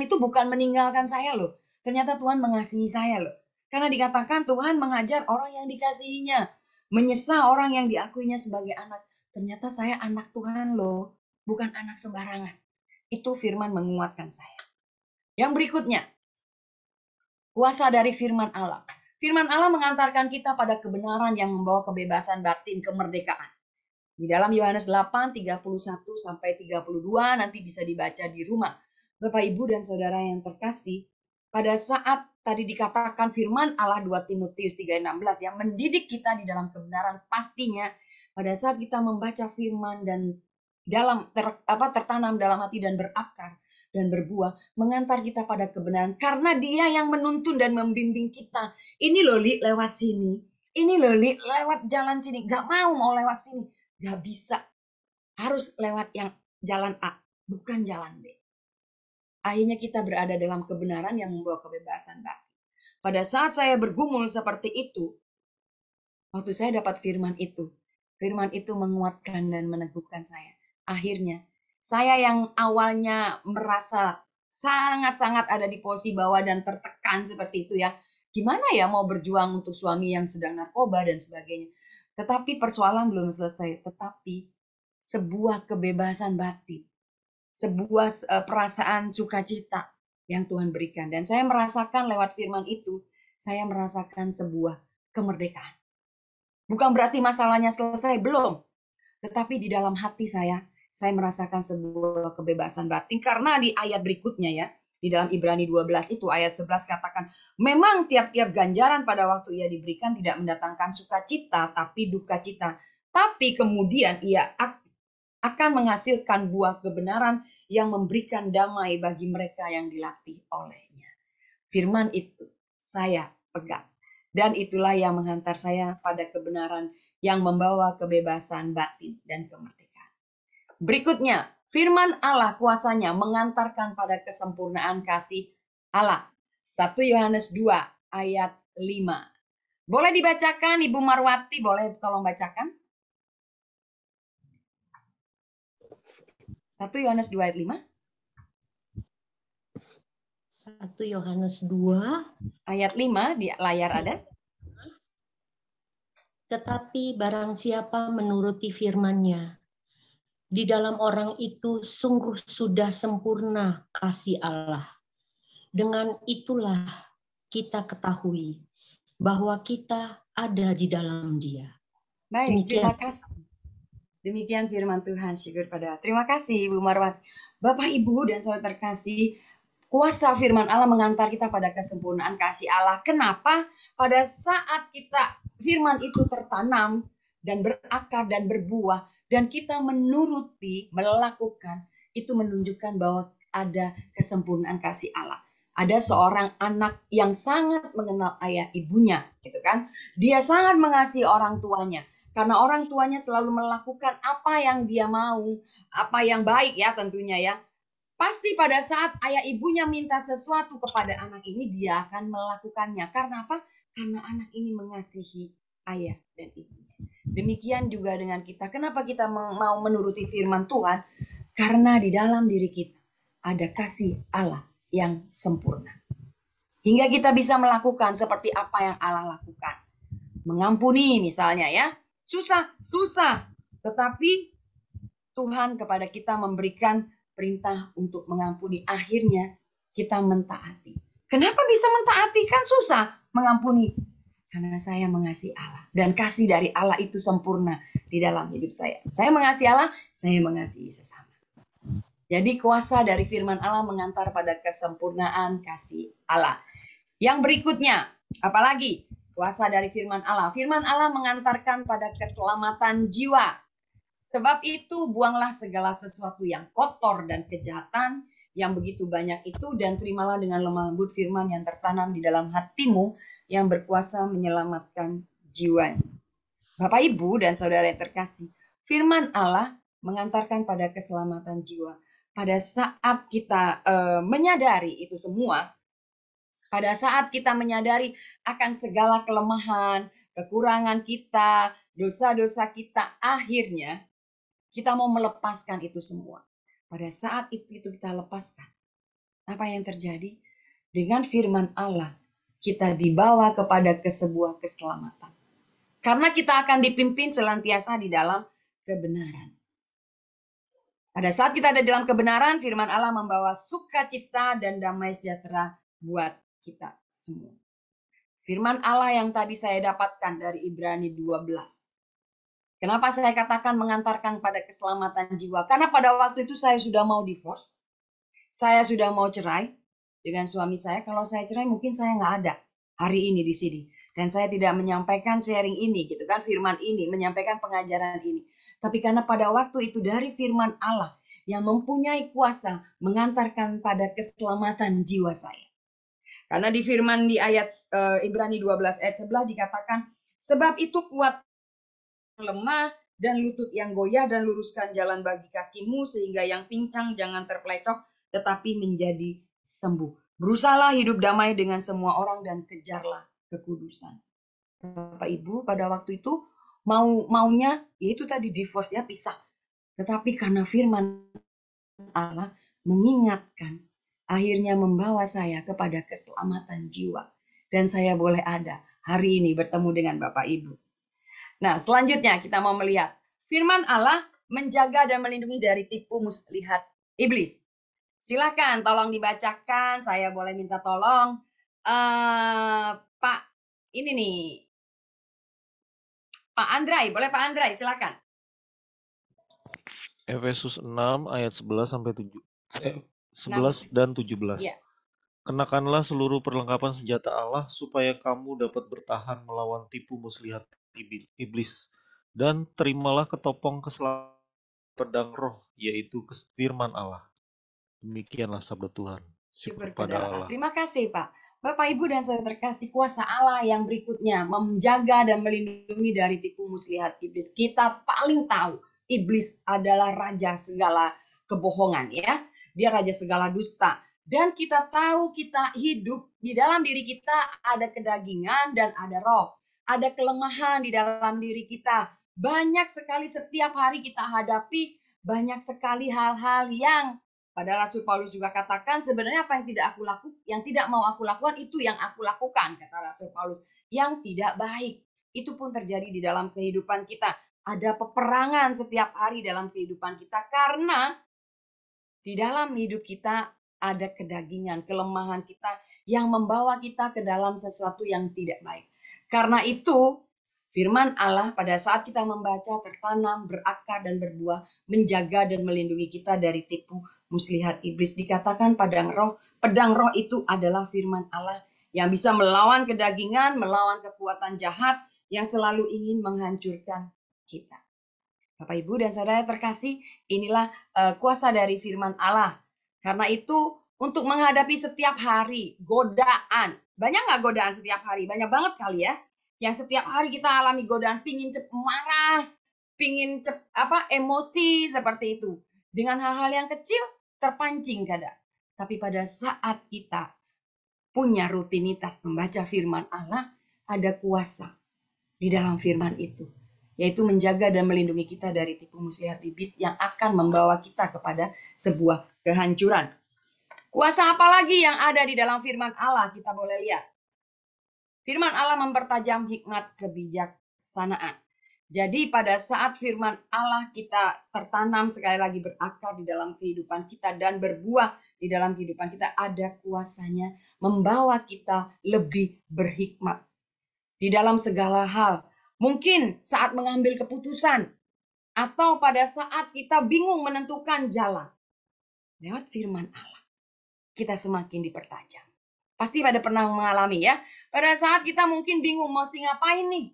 itu bukan meninggalkan saya loh. Ternyata Tuhan mengasihi saya loh. Karena dikatakan Tuhan mengajar orang yang dikasihinya. Menyesal orang yang diakuinya sebagai anak. Ternyata saya anak Tuhan loh, bukan anak sembarangan. Itu firman menguatkan saya. Yang berikutnya, kuasa dari firman Allah. Firman Allah mengantarkan kita pada kebenaran yang membawa kebebasan batin, kemerdekaan. Di dalam Yohanes 8, 31 sampai 32 nanti bisa dibaca di rumah. Bapak, Ibu, dan Saudara yang terkasih, pada saat tadi dikatakan firman Allah 2 Timotius 3:16 yang mendidik kita di dalam kebenaran, pastinya pada saat kita membaca firman dan tertanam dalam hati dan berakar dan berbuah, mengantar kita pada kebenaran. Karena Dia yang menuntun dan membimbing kita. Ini loh, Li, lewat sini. Ini loh, Li, lewat jalan sini. Gak mau lewat sini. Gak bisa. Harus lewat yang jalan A, bukan jalan B. Akhirnya kita berada dalam kebenaran yang membawa kebebasan batin. Pada saat saya bergumul seperti itu, waktu saya dapat firman itu menguatkan dan meneguhkan saya. Akhirnya, saya yang awalnya merasa sangat-sangat ada di posisi bawah dan tertekan seperti itu ya. Gimana ya mau berjuang untuk suami yang sedang narkoba dan sebagainya. Tetapi persoalan belum selesai. Tetapi sebuah kebebasan batin. Sebuah perasaan sukacita yang Tuhan berikan. Dan saya merasakan lewat firman itu, saya merasakan sebuah kemerdekaan. Bukan berarti masalahnya selesai, belum. Tetapi di dalam hati saya merasakan sebuah kebebasan batin. Karena di ayat berikutnya ya, di dalam Ibrani 12 itu ayat 11 katakan, memang tiap-tiap ganjaran pada waktu ia diberikan tidak mendatangkan sukacita, tapi duka cita. Tapi kemudian ia akan menghasilkan buah kebenaran yang memberikan damai bagi mereka yang dilatih olehnya. Firman itu saya pegang. Dan itulah yang menghantar saya pada kebenaran yang membawa kebebasan batin dan kemerdekaan. Berikutnya, firman Allah kuasanya mengantarkan pada kesempurnaan kasih Allah. 1 Yohanes 2 ayat 5. Boleh dibacakan, Ibu Marwati, boleh tolong bacakan? 1 Yohanes 2 ayat 5. 1 Yohanes 2 ayat 5 di layar ada. Tetapi barang siapa menuruti firman-Nya, di dalam orang itu sungguh sudah sempurna kasih Allah. Dengan itulah kita ketahui bahwa kita ada di dalam Dia. Baik, terima kasih. Demikian firman Tuhan, syukur pada. Terima kasih Ibu Marwat. Bapak, Ibu, dan saudara terkasih, kuasa firman Allah mengantar kita pada kesempurnaan kasih Allah. Kenapa? Pada saat firman itu tertanam dan berakar dan berbuah, dan kita menuruti, melakukan, itu menunjukkan bahwa ada kesempurnaan kasih Allah. Ada seorang anak yang sangat mengenal ayah ibunya, gitu kan? Dia sangat mengasihi orang tuanya, karena orang tuanya selalu melakukan apa yang dia mau, apa yang baik ya tentunya ya. Pasti pada saat ayah ibunya minta sesuatu kepada anak ini, dia akan melakukannya. Karena apa? Karena anak ini mengasihi ayah dan ibunya. Demikian juga dengan kita. Kenapa kita mau menuruti firman Tuhan? Karena di dalam diri kita ada kasih Allah yang sempurna. Hingga kita bisa melakukan seperti apa yang Allah lakukan. Mengampuni misalnya ya. Susah. Tetapi Tuhan kepada kita memberikan perintah untuk mengampuni. Akhirnya kita mentaati. Kenapa bisa mentaati? Kan susah mengampuni. Karena saya mengasihi Allah. Dan kasih dari Allah itu sempurna di dalam hidup saya. Saya mengasihi Allah, saya mengasihi sesama. Jadi kuasa dari firman Allah mengantar pada kesempurnaan kasih Allah. Yang berikutnya, apalagi kuasa dari firman Allah. Firman Allah mengantarkan pada keselamatan jiwa. Sebab itu buanglah segala sesuatu yang kotor dan kejahatan yang begitu banyak itu, dan terimalah dengan lemah lembut firman yang tertanam di dalam hatimu yang berkuasa menyelamatkan jiwa. Bapak, Ibu, dan saudara yang terkasih, firman Allah mengantarkan pada keselamatan jiwa. Pada saat kita menyadari itu semua, pada saat kita menyadari akan segala kelemahan, kekurangan kita, dosa-dosa kita, akhirnya kita mau melepaskan itu semua. Pada saat itu kita lepaskan. Apa yang terjadi? Dengan firman Allah, kita dibawa kepada sebuah keselamatan. Karena kita akan dipimpin senantiasa di dalam kebenaran. Pada saat kita ada dalam kebenaran, firman Allah membawa sukacita dan damai sejahtera buat kita semua. Firman Allah yang tadi saya dapatkan dari Ibrani 12. Kenapa saya katakan mengantarkan pada keselamatan jiwa? Karena pada waktu itu saya sudah mau divorce. Saya sudah mau cerai dengan suami saya. Kalau saya cerai mungkin saya nggak ada hari ini di sini. Dan saya tidak menyampaikan sharing ini, gitu kan, firman ini, menyampaikan pengajaran ini. Tapi karena pada waktu itu dari firman Allah yang mempunyai kuasa mengantarkan pada keselamatan jiwa saya. Karena di firman di ayat Ibrani 12 ayat 11 dikatakan, sebab itu kuat lemah dan lutut yang goyah dan luruskan jalan bagi kakimu sehingga yang pincang jangan terpelecok tetapi menjadi sembuh. Berusahalah hidup damai dengan semua orang dan kejarlah kekudusan. Bapak Ibu pada waktu itu maunya yaitu tadi divorce, ya, pisah. Tetapi karena firman Allah mengingatkan, akhirnya membawa saya kepada keselamatan jiwa. Dan saya boleh ada hari ini bertemu dengan Bapak Ibu. Nah, selanjutnya kita mau melihat firman Allah menjaga dan melindungi dari tipu muslihat iblis. Silakan tolong dibacakan, saya boleh minta tolong. Pak, ini nih. Pak Andrai, boleh Pak Andrai, silakan. Efesus 6 ayat 11 sampai 11 dan 17. Ya. Kenakanlah seluruh perlengkapan senjata Allah supaya kamu dapat bertahan melawan tipu muslihat iblis, dan terimalah ketopong keselamatan pedang roh, yaitu firman Allah. Demikianlah sabda Tuhan. Syukur kepada Allah. Terima kasih Pak. Bapak Ibu dan saudara terkasih, kuasa Allah yang berikutnya menjaga dan melindungi dari tipu muslihat iblis. Kita paling tahu iblis adalah raja segala kebohongan, ya. Dia raja segala dusta. Dan kita tahu kita hidup di dalam diri kita ada kedagingan dan ada roh. Ada kelemahan di dalam diri kita. Banyak sekali setiap hari kita hadapi banyak sekali hal-hal yang pada Rasul Paulus juga katakan sebenarnya apa yang tidak mau aku lakukan itu yang aku lakukan, kata Rasul Paulus, yang tidak baik. Itu pun terjadi di dalam kehidupan kita. Ada peperangan setiap hari dalam kehidupan kita karena di dalam hidup kita ada kedagingan, kelemahan kita yang membawa kita ke dalam sesuatu yang tidak baik. Karena itu, firman Allah pada saat kita membaca tertanam, berakar dan berbuah, menjaga dan melindungi kita dari tipu muslihat iblis. Dikatakan pedang roh itu adalah firman Allah yang bisa melawan kedagingan, melawan kekuatan jahat yang selalu ingin menghancurkan kita. Bapak Ibu dan saudara terkasih, inilah kuasa dari firman Allah. Karena itu untuk menghadapi setiap hari godaan. Banyak nggak godaan setiap hari? Banyak banget kali ya. Yang setiap hari kita alami godaan, pingin marah, pingin emosi seperti itu. Dengan hal-hal yang kecil terpancing kadang. Tapi pada saat kita punya rutinitas membaca firman Allah, ada kuasa di dalam firman itu. Yaitu menjaga dan melindungi kita dari tipu muslihat iblis yang akan membawa kita kepada sebuah kehancuran. Kuasa apa lagi yang ada di dalam firman Allah? Kita boleh lihat. Firman Allah mempertajam hikmat kebijaksanaan. Jadi pada saat firman Allah kita tertanam, sekali lagi berakar di dalam kehidupan kita dan berbuah di dalam kehidupan kita, ada kuasanya membawa kita lebih berhikmat di dalam segala hal. Mungkin saat mengambil keputusan atau pada saat kita bingung menentukan jalan. Lewat firman Allah kita semakin dipertajam. Pasti pada pernah mengalami ya. Pada saat kita mungkin bingung mesti ngapain nih.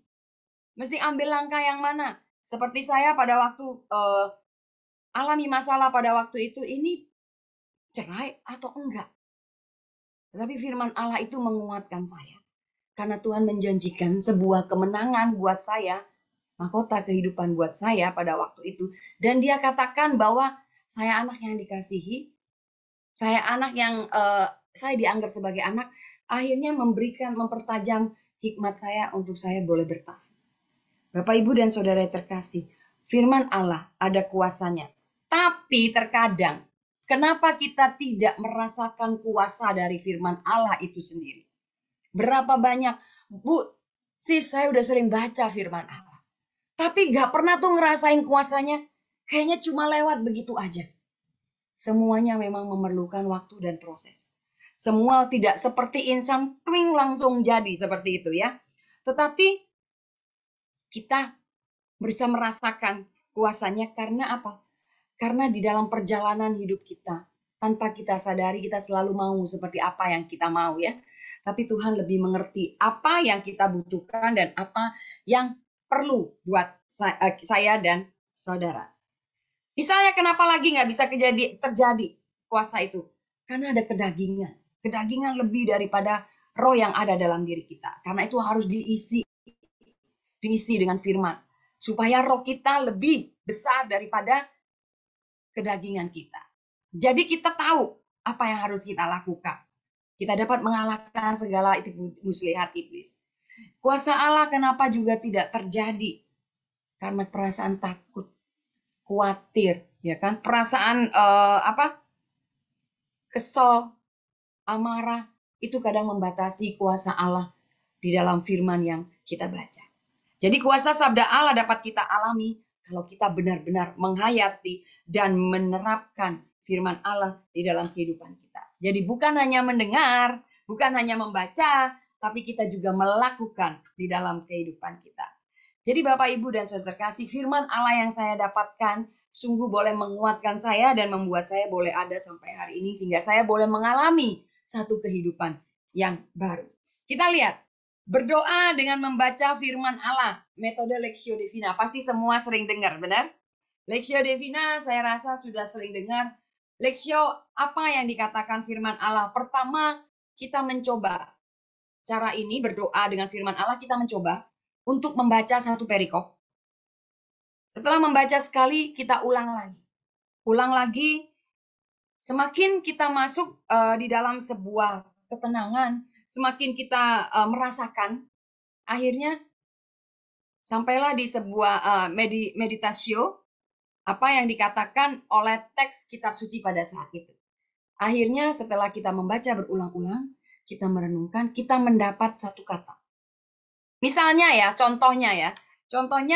Mesti ambil langkah yang mana. Seperti saya pada waktu alami masalah pada waktu itu, ini cerai atau enggak. Tetapi firman Allah itu menguatkan saya. Karena Tuhan menjanjikan sebuah kemenangan buat saya. Mahkota kehidupan buat saya pada waktu itu. Dan dia katakan bahwa saya anak yang dikasihi. Saya anak yang saya dianggap sebagai anak. Akhirnya mempertajam hikmat saya untuk saya boleh bertahan. Bapak, Ibu, dan saudara terkasih, firman Allah ada kuasanya. Tapi terkadang, kenapa kita tidak merasakan kuasa dari firman Allah itu sendiri? Berapa banyak, Bu, Sis, saya udah sering baca firman Allah. Tapi gak pernah tuh ngerasain kuasanya. Kayaknya cuma lewat begitu aja. Semuanya memang memerlukan waktu dan proses. Semua tidak seperti instan twing langsung jadi seperti itu ya. Tetapi kita bisa merasakan kuasanya karena apa? Karena di dalam perjalanan hidup kita, tanpa kita sadari kita selalu mau seperti apa yang kita mau ya. Tapi Tuhan lebih mengerti apa yang kita butuhkan dan apa yang perlu buat saya dan saudara. Misalnya kenapa lagi nggak bisa terjadi kuasa itu? Karena ada kedagingan. Kedagingan lebih daripada roh yang ada dalam diri kita. Karena itu harus diisi dengan firman. Supaya roh kita lebih besar daripada kedagingan kita. Jadi kita tahu apa yang harus kita lakukan. Kita dapat mengalahkan segala tipu muslihat iblis. Kuasa Allah kenapa juga tidak terjadi? Karena perasaan takut, khawatir, ya kan? Perasaan kesel, amarah itu kadang membatasi kuasa Allah di dalam firman yang kita baca. Jadi kuasa sabda Allah dapat kita alami kalau kita benar-benar menghayati dan menerapkan firman Allah di dalam kehidupan kita. Jadi bukan hanya mendengar, bukan hanya membaca, tapi kita juga melakukan di dalam kehidupan kita. Jadi Bapak, Ibu, dan Saudara terkasih, firman Allah yang saya dapatkan sungguh boleh menguatkan saya dan membuat saya boleh ada sampai hari ini sehingga saya boleh mengalami satu kehidupan yang baru. Kita lihat, berdoa dengan membaca firman Allah, metode Lectio Divina. Pasti semua sering dengar, benar? Lectio Divina saya rasa sudah sering dengar. Lectio, apa yang dikatakan firman Allah? Pertama, kita mencoba cara ini berdoa dengan firman Allah, kita mencoba untuk membaca satu perikop. Setelah membaca sekali, kita ulang lagi. Ulang lagi, semakin kita masuk di dalam sebuah ketenangan, semakin kita merasakan, akhirnya sampailah di sebuah meditasio, apa yang dikatakan oleh teks kitab suci pada saat itu. Akhirnya setelah kita membaca berulang-ulang, kita merenungkan, kita mendapat satu kata. Misalnya ya, contohnya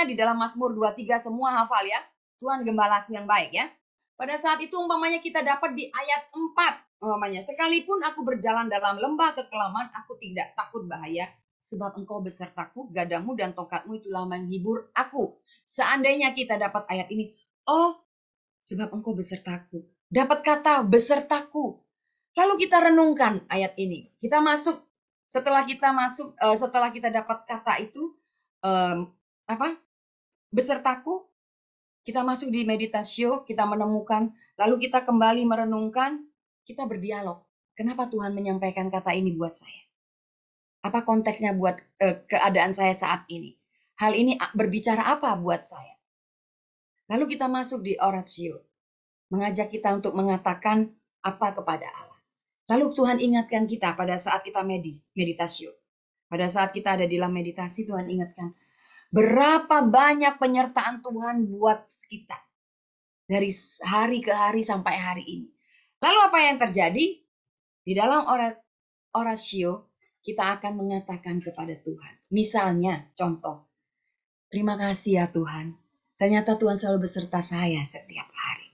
di dalam Mazmur 23 semua hafal ya. Tuhan gembalaku yang baik ya. Pada saat itu umpamanya kita dapat di ayat 4. Umpamanya, sekalipun aku berjalan dalam lembah kekelaman, aku tidak takut bahaya. Sebab engkau besertaku, gadamu dan tongkatmu itulah menghibur aku. Seandainya kita dapat ayat ini, oh sebab engkau besertaku. Dapat kata besertaku. Lalu kita renungkan ayat ini. Kita masuk. Setelah kita dapat kata itu, besertaku, kita masuk di meditasio, kita menemukan, lalu kita kembali merenungkan, kita berdialog. Kenapa Tuhan menyampaikan kata ini buat saya? Apa konteksnya buat keadaan saya saat ini? Hal ini berbicara apa buat saya? Lalu kita masuk di oratio, mengajak kita untuk mengatakan apa kepada Allah. Lalu Tuhan ingatkan kita pada saat kita meditasio. Pada saat kita ada di dalam meditasi, Tuhan ingatkan berapa banyak penyertaan Tuhan buat kita. Dari hari ke hari sampai hari ini. Lalu apa yang terjadi? Di dalam oratio, kita akan mengatakan kepada Tuhan. Misalnya, contoh. Terima kasih ya Tuhan. Ternyata Tuhan selalu beserta saya setiap hari.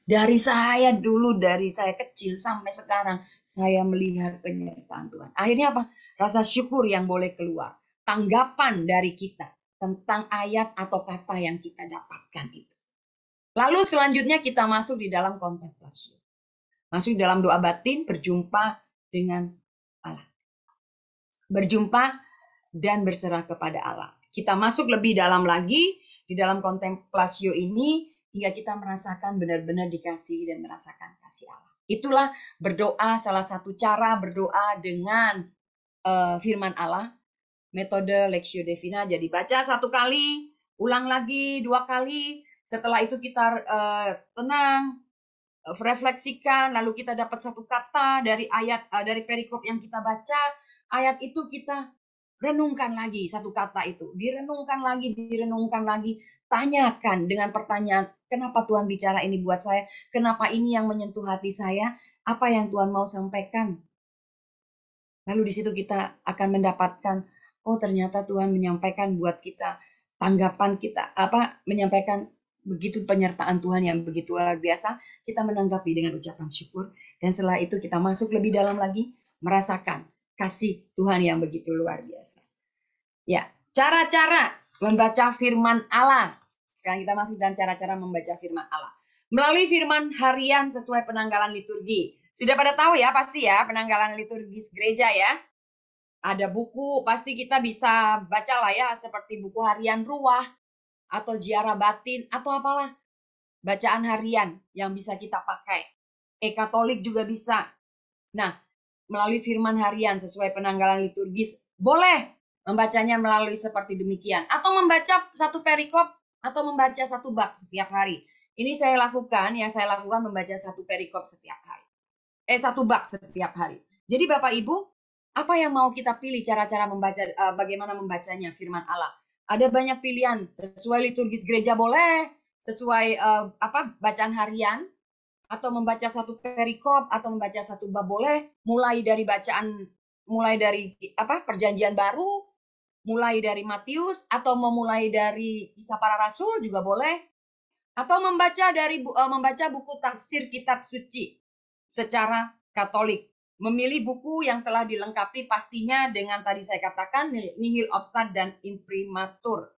Dari saya kecil sampai sekarang, saya melihat penyertaan Tuhan. Akhirnya apa? Rasa syukur yang boleh keluar. Tanggapan dari kita tentang ayat atau kata yang kita dapatkan itu. Lalu selanjutnya kita masuk di dalam kontemplasi. Masuk dalam doa batin, berjumpa dengan Allah. Berjumpa dan berserah kepada Allah. Kita masuk lebih dalam lagi di dalam kontemplasi ini, hingga kita merasakan benar-benar dikasih dan merasakan kasih Allah. Itulah berdoa, salah satu cara berdoa dengan firman Allah. Metode Lectio Divina. Jadi baca satu kali, ulang lagi 2 kali. Setelah itu kita tenang, refleksikan, lalu kita dapat satu kata dari ayat, dari perikop yang kita baca. Ayat itu kita renungkan lagi satu kata itu. Direnungkan lagi. Tanyakan dengan pertanyaan, kenapa Tuhan bicara ini buat saya? Kenapa ini yang menyentuh hati saya? Apa yang Tuhan mau sampaikan? Lalu di situ kita akan mendapatkan Oh, ternyata Tuhan menyampaikan buat kita tanggapan kita, menyampaikan begitu penyertaan Tuhan yang begitu luar biasa, kita menanggapi dengan ucapan syukur, dan setelah itu kita masuk lebih dalam lagi, merasakan kasih Tuhan yang begitu luar biasa. Ya, cara-cara membaca firman Allah. Sekarang kita masuk dalam cara-cara membaca firman Allah. Melalui firman harian sesuai penanggalan liturgi. Sudah pada tahu ya pasti ya penanggalan liturgis gereja ya. Ada buku, pasti kita bisa baca lah ya, seperti buku harian ruah, atau ziarah batin, atau apalah. Bacaan harian yang bisa kita pakai. Katolik juga bisa. Nah, melalui firman harian sesuai penanggalan liturgis, boleh membacanya melalui seperti demikian. Atau membaca satu perikop, atau membaca satu bab setiap hari. Ini yang saya lakukan membaca satu perikop setiap hari. Satu bab setiap hari. Jadi Bapak Ibu, apa yang mau kita pilih cara-cara membaca, bagaimana membacanya firman Allah? Ada banyak pilihan, sesuai liturgis gereja boleh, sesuai bacaan harian, atau membaca satu perikop, atau membaca satu bab boleh, mulai dari perjanjian baru, mulai dari Matius, atau memulai dari Kisah Para Rasul juga boleh, atau membaca buku tafsir kitab suci secara Katolik. Memilih buku yang telah dilengkapi pastinya dengan tadi saya katakan nihil obstat dan imprimatur.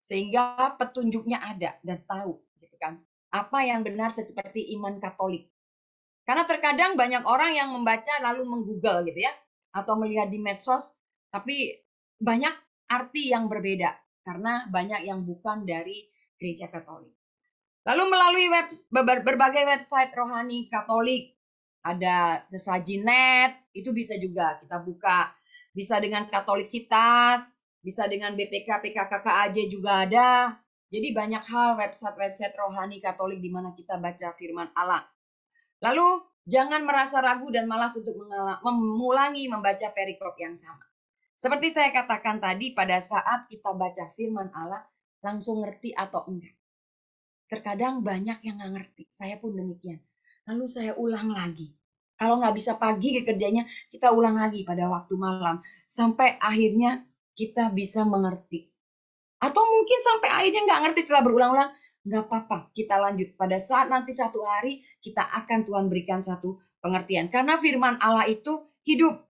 Sehingga petunjuknya ada dan tahu gitu kan. Apa yang benar seperti iman Katolik. Karena terkadang banyak orang yang membaca lalu menggoogle gitu ya, atau melihat di medsos, tapi banyak arti yang berbeda karena banyak yang bukan dari gereja Katolik. Lalu melalui berbagai website rohani Katolik, ada sesaji.net, itu bisa juga kita buka. Bisa dengan Katoliksitas, bisa dengan BPK, PKKKAJ juga ada. Jadi banyak hal website rohani Katolik di mana kita baca firman Allah. Lalu jangan merasa ragu dan malas untuk mengulangi membaca perikop yang sama. Seperti saya katakan tadi, pada saat kita baca firman Allah, langsung ngerti atau enggak. Terkadang banyak yang nggak ngerti, saya pun demikian. Lalu saya ulang lagi. Kalau nggak bisa pagi kerjanya, kita ulang lagi pada waktu malam. Sampai akhirnya kita bisa mengerti. Atau mungkin sampai akhirnya nggak ngerti setelah berulang-ulang. Nggak apa-apa, kita lanjut. Pada saat nanti satu hari, kita akan Tuhan berikan satu pengertian. Karena firman Allah itu hidup.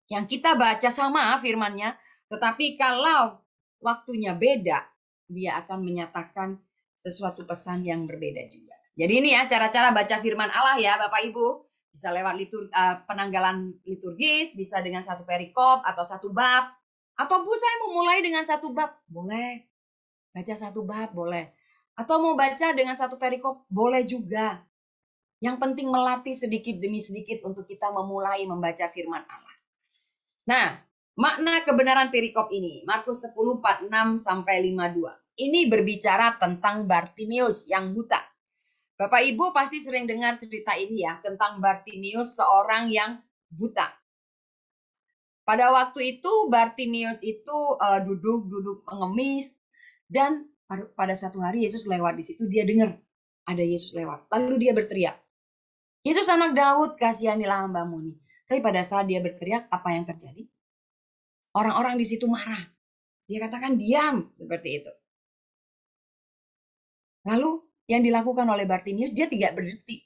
Yang kita baca sama firmannya, tetapi kalau waktunya beda, dia akan menyatakan sesuatu pesan yang berbeda juga. Jadi ini ya cara-cara baca firman Allah ya Bapak Ibu. Bisa lewat penanggalan liturgis, bisa dengan satu perikop atau satu bab. Atau Bu, saya mau mulai dengan satu bab, boleh. Baca satu bab, boleh. Atau mau baca dengan satu perikop, boleh juga. Yang penting melatih sedikit demi sedikit untuk kita memulai membaca firman Allah. Nah, makna kebenaran perikop ini, Markus 10, 46-52. Ini berbicara tentang Bartimius yang buta. Bapak Ibu pasti sering dengar cerita ini ya, tentang Bartimius, seorang yang buta. Pada waktu itu Bartimius itu duduk mengemis, dan pada satu hari Yesus lewat di situ, dia dengar ada Yesus lewat. Lalu dia berteriak, "Yesus anak Daud, kasihanilah hamba-Mu ini." Tapi pada saat dia berteriak, apa yang terjadi? Orang-orang di situ marah. Dia katakan diam, seperti itu. Lalu yang dilakukan oleh Bartimius, dia tidak berhenti,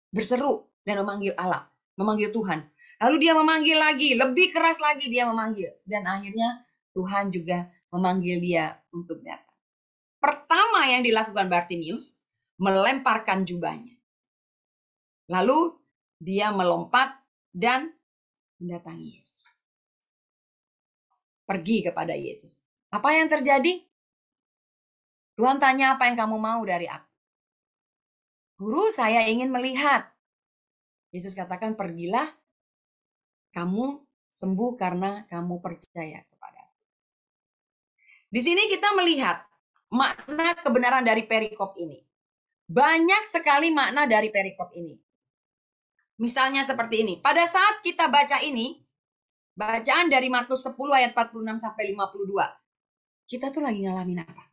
berseru dan memanggil Allah, memanggil Tuhan. Lalu dia memanggil lagi, lebih keras lagi dia memanggil. Dan akhirnya Tuhan juga memanggil dia untuk datang. Pertama yang dilakukan Bartimius, melemparkan jubahnya. Lalu dia melompat dan mendatangi Yesus. Pergi kepada Yesus. Apa yang terjadi? Tuhan tanya, apa yang kamu mau dari aku? Guru, saya ingin melihat. Yesus katakan, pergilah, kamu sembuh karena kamu percaya kepada aku. Di sini kita melihat makna kebenaran dari perikop ini. Banyak sekali makna dari perikop ini. Misalnya seperti ini. Pada saat kita baca ini, bacaan dari Markus 10 ayat 46-52. Kita tuh lagi ngalamin apa?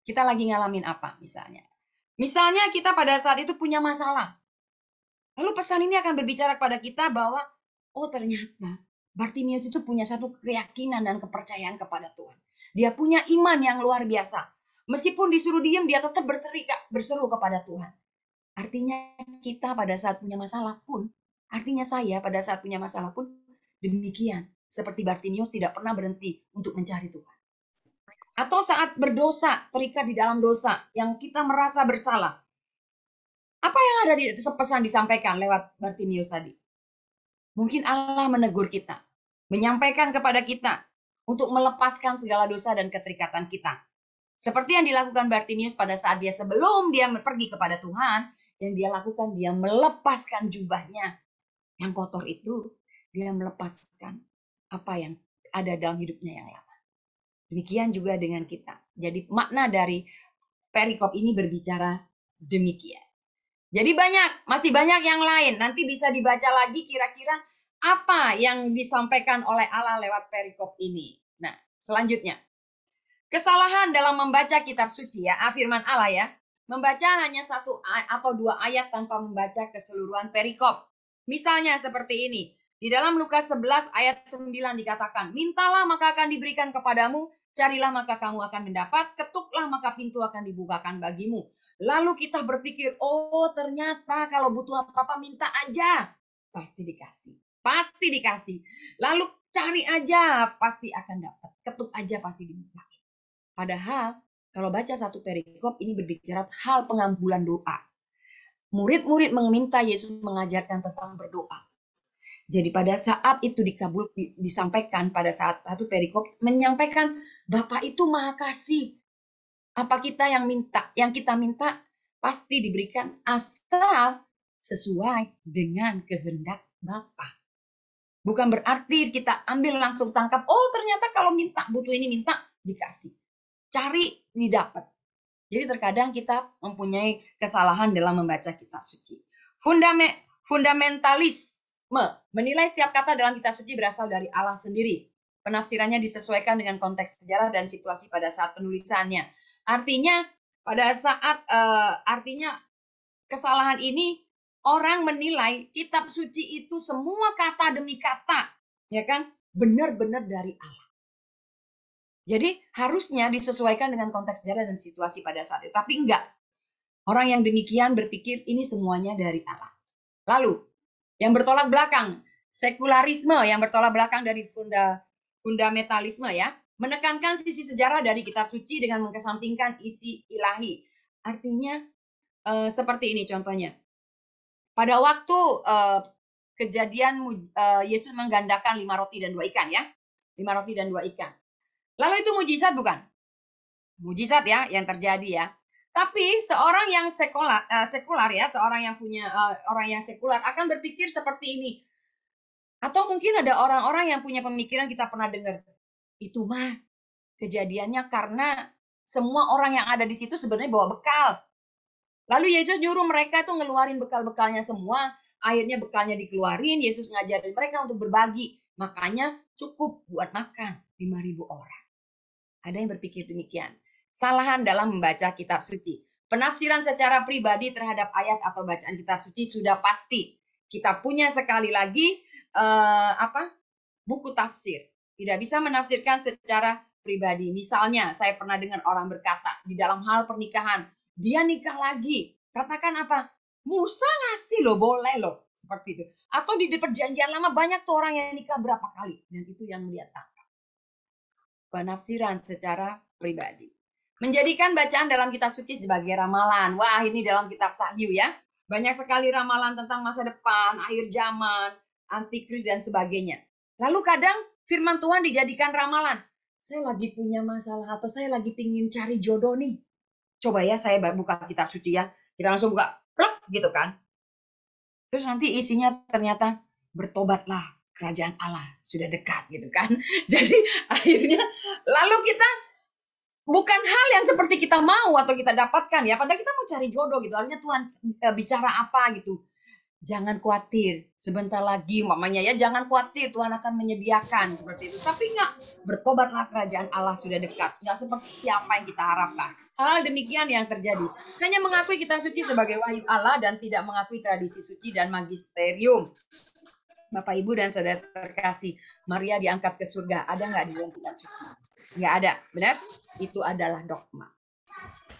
Kita lagi ngalamin apa misalnya? Misalnya kita pada saat itu punya masalah. Lalu pesan ini akan berbicara kepada kita bahwa, oh ternyata Bartimius itu punya satu keyakinan dan kepercayaan kepada Tuhan. Dia punya iman yang luar biasa. Meskipun disuruh diam, dia tetap berseru kepada Tuhan. Artinya kita pada saat punya masalah pun, artinya saya pada saat punya masalah pun demikian. Seperti Bartimius tidak pernah berhenti untuk mencari Tuhan. Atau saat berdosa, terikat di dalam dosa, yang kita merasa bersalah. Apa yang ada di pesan disampaikan lewat Bartimius tadi? Mungkin Allah menegur kita, menyampaikan kepada kita untuk melepaskan segala dosa dan keterikatan kita. Seperti yang dilakukan Bartimius pada saat sebelum dia pergi kepada Tuhan, yang dia lakukan, dia melepaskan jubahnya yang kotor itu, dia melepaskan apa yang ada dalam hidupnya yang lama. Demikian juga dengan kita. Jadi makna dari perikop ini berbicara demikian. Jadi masih banyak yang lain. Nanti bisa dibaca lagi kira-kira apa yang disampaikan oleh Allah lewat perikop ini. Nah, selanjutnya. Kesalahan dalam membaca kitab suci ya, firman Allah ya. Membaca hanya 1 atau 2 ayat tanpa membaca keseluruhan perikop. Misalnya seperti ini. Di dalam Lukas 11 ayat 9 dikatakan, mintalah maka akan diberikan kepadamu, carilah maka kamu akan mendapat, ketuklah maka pintu akan dibukakan bagimu. Lalu kita berpikir, oh ternyata kalau butuh apa-apa minta aja. Pasti dikasih. Pasti dikasih. Lalu cari aja, pasti akan dapat. Ketuk aja pasti dibuka. Padahal kalau baca 1 perikop ini berbicara hal pengambulan doa. Murid-murid meminta Yesus mengajarkan tentang berdoa. Jadi pada saat itu disampaikan pada saat 1 perikop menyampaikan Bapa itu Maha Kasih. Apa kita yang kita minta pasti diberikan asal sesuai dengan kehendak Bapa. Bukan berarti kita ambil langsung tangkap, oh ternyata kalau butuh ini minta dikasih. Cari didapat. Jadi terkadang kita mempunyai kesalahan dalam membaca kitab suci. Fundamentalisme menilai setiap kata dalam kitab suci berasal dari Allah sendiri. Penafsirannya disesuaikan dengan konteks sejarah dan situasi pada saat penulisannya. Artinya pada saat kesalahan ini orang menilai kitab suci itu semua kata demi kata, ya kan, benar-benar dari Allah. Jadi harusnya disesuaikan dengan konteks sejarah dan situasi pada saat itu. Tapi enggak. Orang yang demikian berpikir ini semuanya dari Allah. Lalu yang bertolak belakang, sekularisme yang bertolak belakang dari fundamentalisme ya. Menekankan sisi sejarah dari kitab suci dengan mengesampingkan isi ilahi. Artinya seperti ini contohnya. Pada waktu kejadian Yesus menggandakan 5 roti dan 2 ikan ya. 5 roti dan 2 ikan. Lalu itu mujizat bukan? Mujizat ya yang terjadi ya. Tapi seorang yang sekular ya, seorang yang punya orang yang sekular akan berpikir seperti ini. Atau mungkin ada orang-orang yang punya pemikiran kita pernah dengar. Itu mah kejadiannya karena semua orang yang ada di situ sebenarnya bawa bekal. Lalu Yesus nyuruh mereka tuh ngeluarin bekal-bekalnya semua. Akhirnya bekalnya dikeluarin, Yesus ngajarin mereka untuk berbagi. Makanya cukup buat makan 5.000 orang. Ada yang berpikir demikian. Kesalahan dalam membaca kitab suci. Penafsiran secara pribadi terhadap ayat atau bacaan kitab suci sudah pasti. Kita punya sekali lagi buku tafsir. Tidak bisa menafsirkan secara pribadi. Misalnya, saya pernah dengar orang berkata di dalam hal pernikahan, dia nikah lagi. Katakan apa? Musa ngasih loh, boleh loh. Seperti itu. Atau di perjanjian lama banyak tuh orang yang nikah berapa kali. Dan itu yang dia tangkap. Penafsiran secara pribadi. Menjadikan bacaan dalam kitab suci sebagai ramalan. Wah, ini dalam kitab Sahyu ya. Banyak sekali ramalan tentang masa depan, akhir zaman, antikris dan sebagainya. Lalu kadang firman Tuhan dijadikan ramalan. Saya lagi punya masalah atau saya lagi pingin cari jodoh nih. Coba ya saya buka kitab suci ya. Kita langsung buka. Plek, gitu kan. Terus nanti isinya ternyata bertobatlah. Kerajaan Allah sudah dekat gitu kan. Jadi akhirnya lalu kita bukan hal yang seperti kita mau atau kita dapatkan ya. Padahal kita mau cari jodoh gitu. Artinya Tuhan bicara apa gitu. Jangan khawatir, sebentar lagi umpamanya ya, jangan khawatir Tuhan akan menyediakan seperti itu. Tapi enggak, bertobatlah kerajaan Allah sudah dekat. Enggak seperti apa yang kita harapkan. Hal demikian yang terjadi. Hanya mengakui kitab suci sebagai wahyu Allah dan tidak mengakui tradisi suci dan magisterium. Bapak, Ibu, dan Saudara terkasih. Maria diangkat ke surga. Ada nggak di dalam kitab suci? Nggak ada, benar? Itu adalah dogma.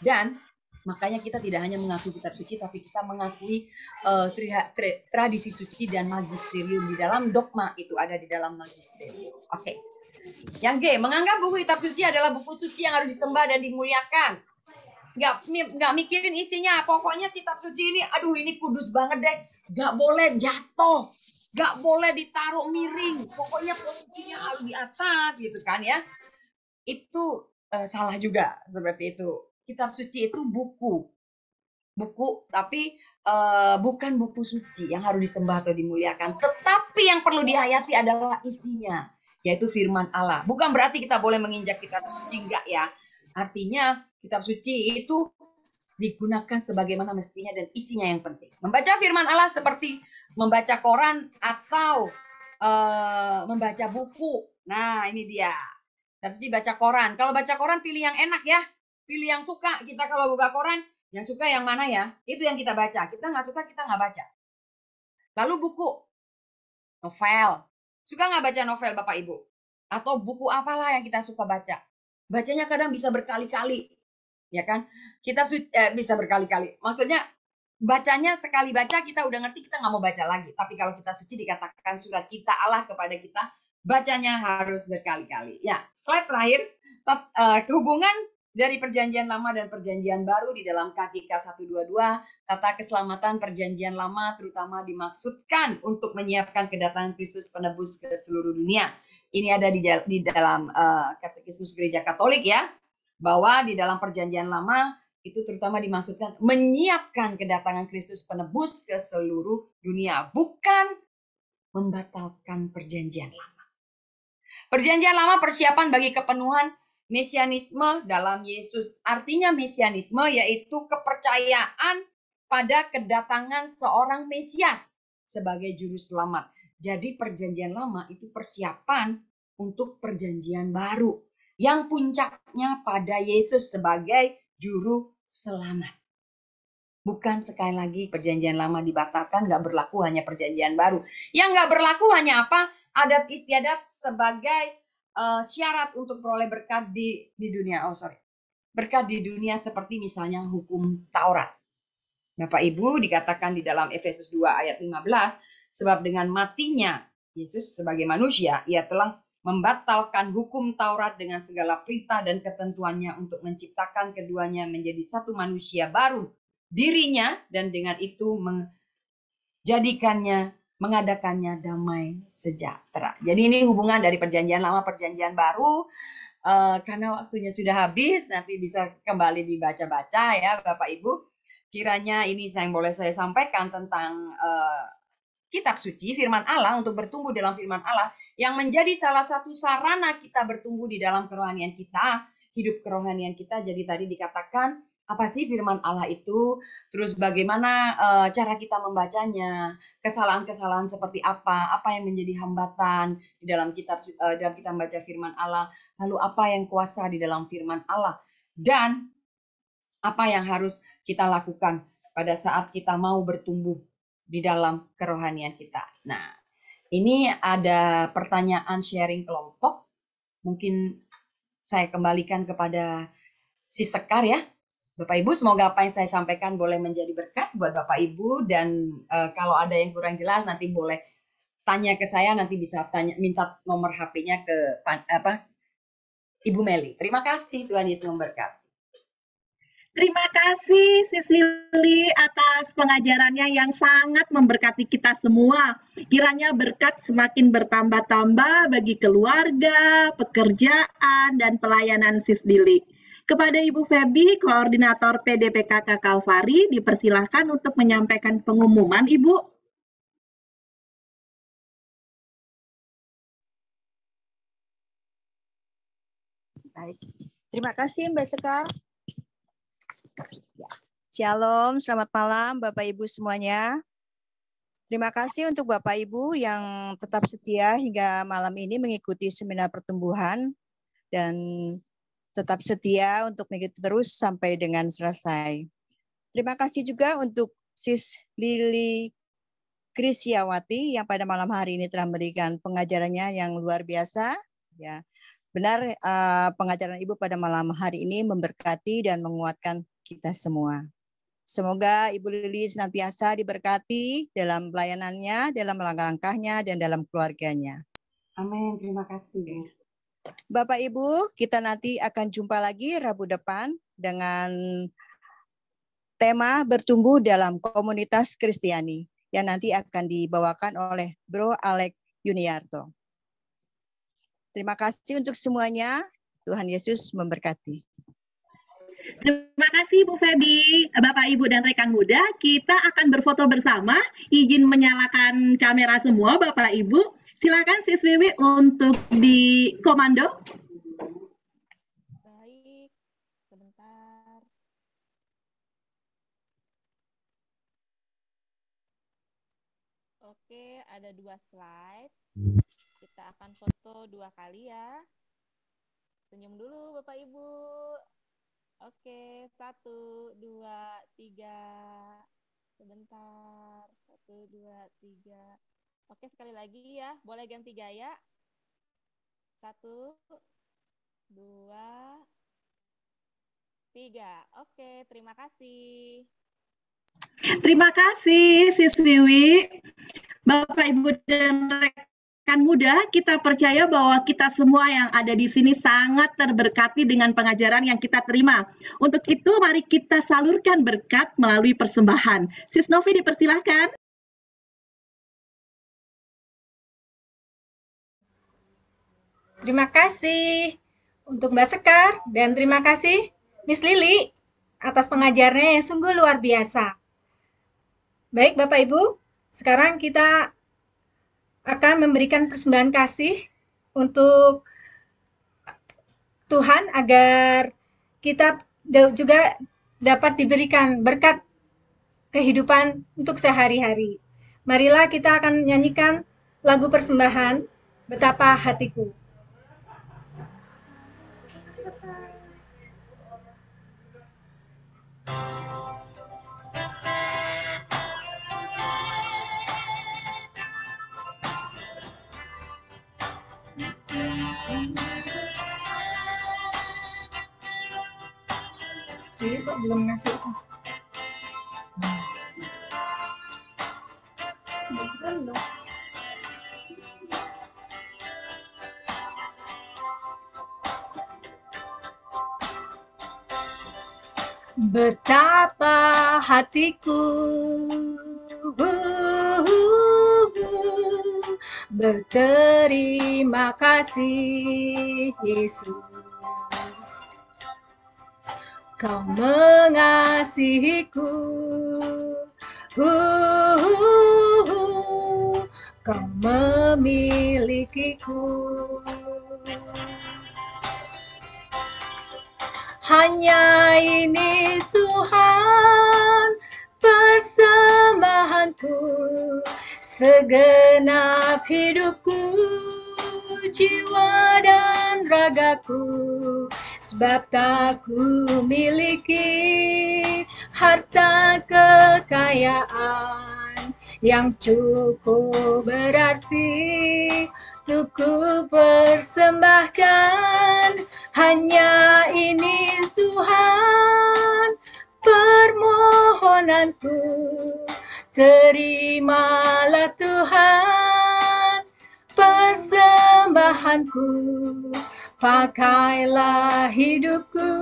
Dan makanya kita tidak hanya mengakui kitab suci, tapi kita mengakui tradisi suci dan magisterium di dalam dogma. Itu ada di dalam magisterium. Oke. Yang G, menganggap buku kitab suci adalah buku suci yang harus disembah dan dimuliakan. Nggak mikirin isinya. Pokoknya kitab suci ini, aduh ini kudus banget deh. Nggak boleh jatuh. Nggak boleh ditaruh miring. Pokoknya posisinya harus di atas gitu kan ya. Itu salah juga seperti itu. Kitab suci itu buku, tapi bukan buku suci yang harus disembah atau dimuliakan. Tetapi yang perlu dihayati adalah isinya, yaitu firman Allah. Bukan berarti kita boleh menginjak kitab suci, enggak ya. Artinya kitab suci itu digunakan sebagaimana mestinya dan isinya yang penting. Membaca firman Allah seperti membaca koran atau membaca buku. Nah ini dia. Kitab suci baca koran. Kalau baca koran pilih yang enak ya. Pilih yang suka. Kita kalau buka koran, yang suka yang mana ya? Itu yang kita baca. Kita nggak suka, kita nggak baca. Lalu buku. Novel. Suka nggak baca novel Bapak Ibu? Atau buku apalah yang kita suka baca? Bacanya kadang bisa berkali-kali. Ya kan? Kita bisa berkali-kali. Maksudnya bacanya sekali baca kita udah ngerti, kita nggak mau baca lagi. Tapi kalau kitab suci dikatakan surat cinta Allah kepada kita, bacanya harus berkali-kali. Ya, slide terakhir. Hubungan dari perjanjian lama dan perjanjian baru di dalam KKK 122, tata keselamatan perjanjian lama terutama dimaksudkan untuk menyiapkan kedatangan Kristus penebus ke seluruh dunia. Ini ada di dalam Katekismus Gereja Katolik ya, bahwa di dalam perjanjian lama itu terutama dimaksudkan menyiapkan kedatangan Kristus penebus ke seluruh dunia, bukan membatalkan perjanjian lama. Perjanjian lama persiapan bagi kepenuhan mesianisme dalam Yesus. Artinya mesianisme yaitu kepercayaan pada kedatangan seorang Mesias sebagai juru selamat. Jadi perjanjian lama itu persiapan untuk perjanjian baru yang puncaknya pada Yesus sebagai juru selamat. Bukan sekali lagi perjanjian lama dibatalkan, nggak berlaku hanya perjanjian baru. Yang nggak berlaku hanya apa? Adat istiadat sebagai syarat untuk peroleh berkat di dunia. Berkat di dunia seperti misalnya hukum Taurat. Bapak Ibu dikatakan di dalam Efesus 2 ayat 15, sebab dengan matinya Yesus sebagai manusia, ia telah membatalkan hukum Taurat dengan segala perintah dan ketentuannya untuk menciptakan keduanya menjadi satu manusia baru dirinya, dan dengan itu mengadakannya damai sejahtera. Jadi ini hubungan dari perjanjian lama perjanjian baru. Karena waktunya sudah habis, nanti bisa kembali dibaca-baca ya Bapak Ibu. Kiranya ini yang boleh saya sampaikan tentang kitab suci, firman Allah, untuk bertumbuh dalam firman Allah, yang menjadi salah satu sarana kita bertumbuh di dalam kerohanian kita, hidup kerohanian kita. Jadi tadi dikatakan, apa sih firman Allah itu, terus bagaimana cara kita membacanya, kesalahan-kesalahan seperti apa yang menjadi hambatan di dalam kita membaca firman Allah, lalu apa yang kuasa di dalam firman Allah, dan apa yang harus kita lakukan pada saat kita mau bertumbuh di dalam kerohanian kita. Nah, ini ada pertanyaan sharing kelompok, mungkin saya kembalikan kepada si Sekar ya. Bapak Ibu, semoga apa yang saya sampaikan boleh menjadi berkat buat Bapak Ibu, dan kalau ada yang kurang jelas nanti boleh tanya ke saya, nanti bisa minta nomor HP-nya ke Ibu Meli. Terima kasih, Tuhan Yesus memberkati. Terima kasih Sisili atas pengajarannya yang sangat memberkati kita semua. Kiranya berkat semakin bertambah-tambah bagi keluarga, pekerjaan, dan pelayanan Sisili. Kepada Ibu Febi, Koordinator PDPKK Kalvari, dipersilahkan untuk menyampaikan pengumuman, Ibu. Baik, terima kasih Mbak Sekar. Shalom, selamat malam Bapak Ibu semuanya. Terima kasih untuk Bapak Ibu yang tetap setia hingga malam ini mengikuti seminar pertumbuhan dan tetap setia untuk mengikuti terus sampai dengan selesai. Terima kasih juga untuk Sis Lili Krisyawati yang pada malam hari ini telah memberikan pengajarannya yang luar biasa. Ya, benar pengajaran Ibu pada malam hari ini memberkati dan menguatkan kita semua. Semoga Ibu Lili senantiasa diberkati dalam pelayanannya, dalam langkah-langkahnya, dan dalam keluarganya. Amin, terima kasih. Bapak Ibu, kita nanti akan jumpa lagi Rabu depan dengan tema bertumbuh dalam komunitas Kristiani yang nanti akan dibawakan oleh Bro Alex Yuniarto. Terima kasih untuk semuanya. Tuhan Yesus memberkati. Terima kasih Bu Febi, Bapak Ibu dan rekan muda. Kita akan berfoto bersama. Izin menyalakan kamera semua Bapak Ibu. Silakan Sis Wiwi untuk di komando. Baik, sebentar. Oke, ada 2 slide. Kita akan foto 2 kali ya. Senyum dulu Bapak Ibu. Oke, 1, 2, 3. Sebentar. 1, 2, 3. Oke, sekali lagi ya. Boleh ganti gaya. 1, 2, 3. Oke, terima kasih. Terima kasih Sis Wiwi. Bapak Ibu dan rekan muda, kita percaya bahwa kita semua yang ada di sini sangat terberkati dengan pengajaran yang kita terima. Untuk itu mari kita salurkan berkat melalui persembahan. Sis Novi dipersilahkan. Terima kasih untuk Mbak Sekar dan terima kasih Miss Lili atas pengajarnya yang sungguh luar biasa. Baik Bapak Ibu, sekarang kita akan memberikan persembahan kasih untuk Tuhan agar kita juga dapat diberikan berkat kehidupan untuk sehari-hari. Marilah kita akan menyanyikan lagu persembahan Betapa Hatiku. Jadi kok belum ngasih itu? Belum. Betapa hatiku berterima kasih Yesus, Kau mengasihiku, Kau memilikiku. Hanya ini Tuhan persembahanku, segenap hidupku, jiwa dan ragaku, sebab tak ku miliki harta kekayaan yang cukup berarti untuk ku persembahkan. Hanya ini Tuhan permohonanku, terimalah Tuhan persembahanku, pakailah hidupku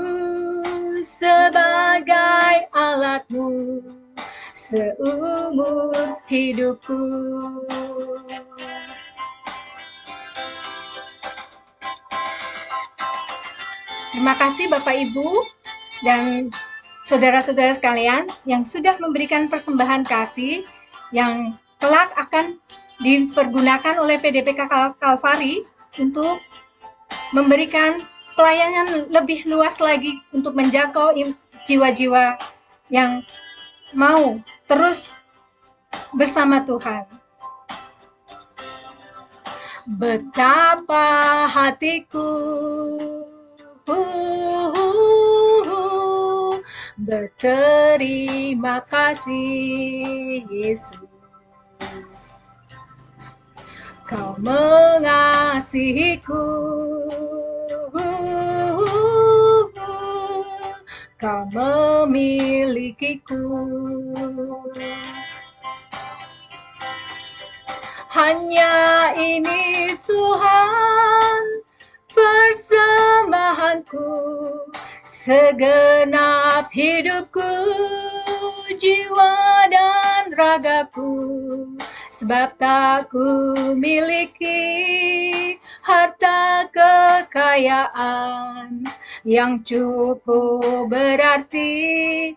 sebagai alatmu seumur hidupku. Terima kasih Bapak Ibu dan saudara-saudara sekalian yang sudah memberikan persembahan kasih yang kelak akan dipergunakan oleh PDPK Kalvari untuk memberikan pelayanan lebih luas lagi untuk menjangkau jiwa-jiwa yang mau terus bersama Tuhan. Betapa hatiku berterima kasih Yesus, Kau mengasihiku, Kau memilikiku. Hanya ini Tuhan persembahanku, segenap hidupku, jiwa dan ragaku, sebab tak ku miliki harta kekayaan yang cukup berarti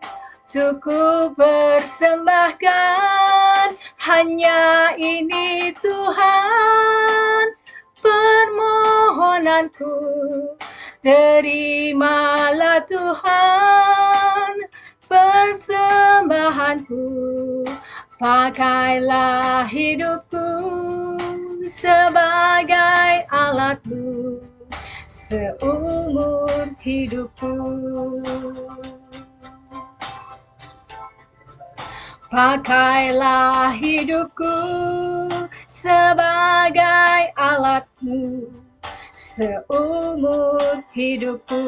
untuk ku persembahkan. Hanya ini Tuhan permohonanku, terimalah Tuhan persembahanku, pakailah hidupku sebagai alatmu seumur hidupku. Pakailah hidupku sebagai alatmu seumur hidupku.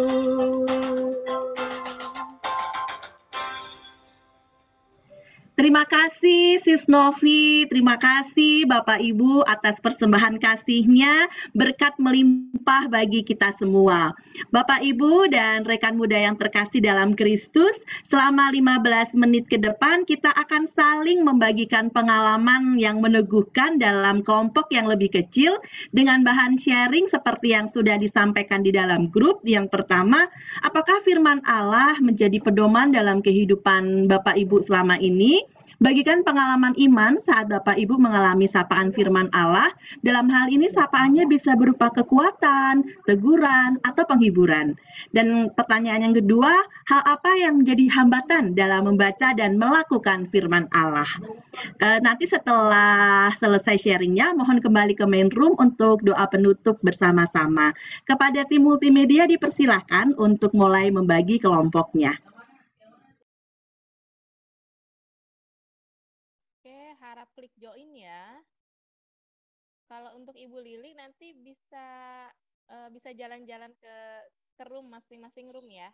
Terima kasih Sis Novi, terima kasih Bapak Ibu atas persembahan kasihnya, berkat melimpah bagi kita semua. Bapak Ibu dan rekan muda yang terkasih dalam Kristus, selama 15 menit ke depan kita akan saling membagikan pengalaman yang meneguhkan dalam kelompok yang lebih kecil dengan bahan sharing seperti yang sudah disampaikan di dalam grup. Yang pertama, apakah firman Allah menjadi pedoman dalam kehidupan Bapak Ibu selama ini? Bagikan pengalaman iman saat Bapak Ibu mengalami sapaan firman Allah. Dalam hal ini sapaannya bisa berupa kekuatan, teguran, atau penghiburan. Dan pertanyaan yang kedua, hal apa yang menjadi hambatan dalam membaca dan melakukan firman Allah? Nanti setelah selesai sharingnya, mohon kembali ke main room untuk doa penutup bersama-sama. Kepada tim multimedia dipersilahkan untuk mulai membagi kelompoknya. Harap klik join ya. Kalau untuk Ibu Lili nanti bisa jalan-jalan ke room masing-masing room ya.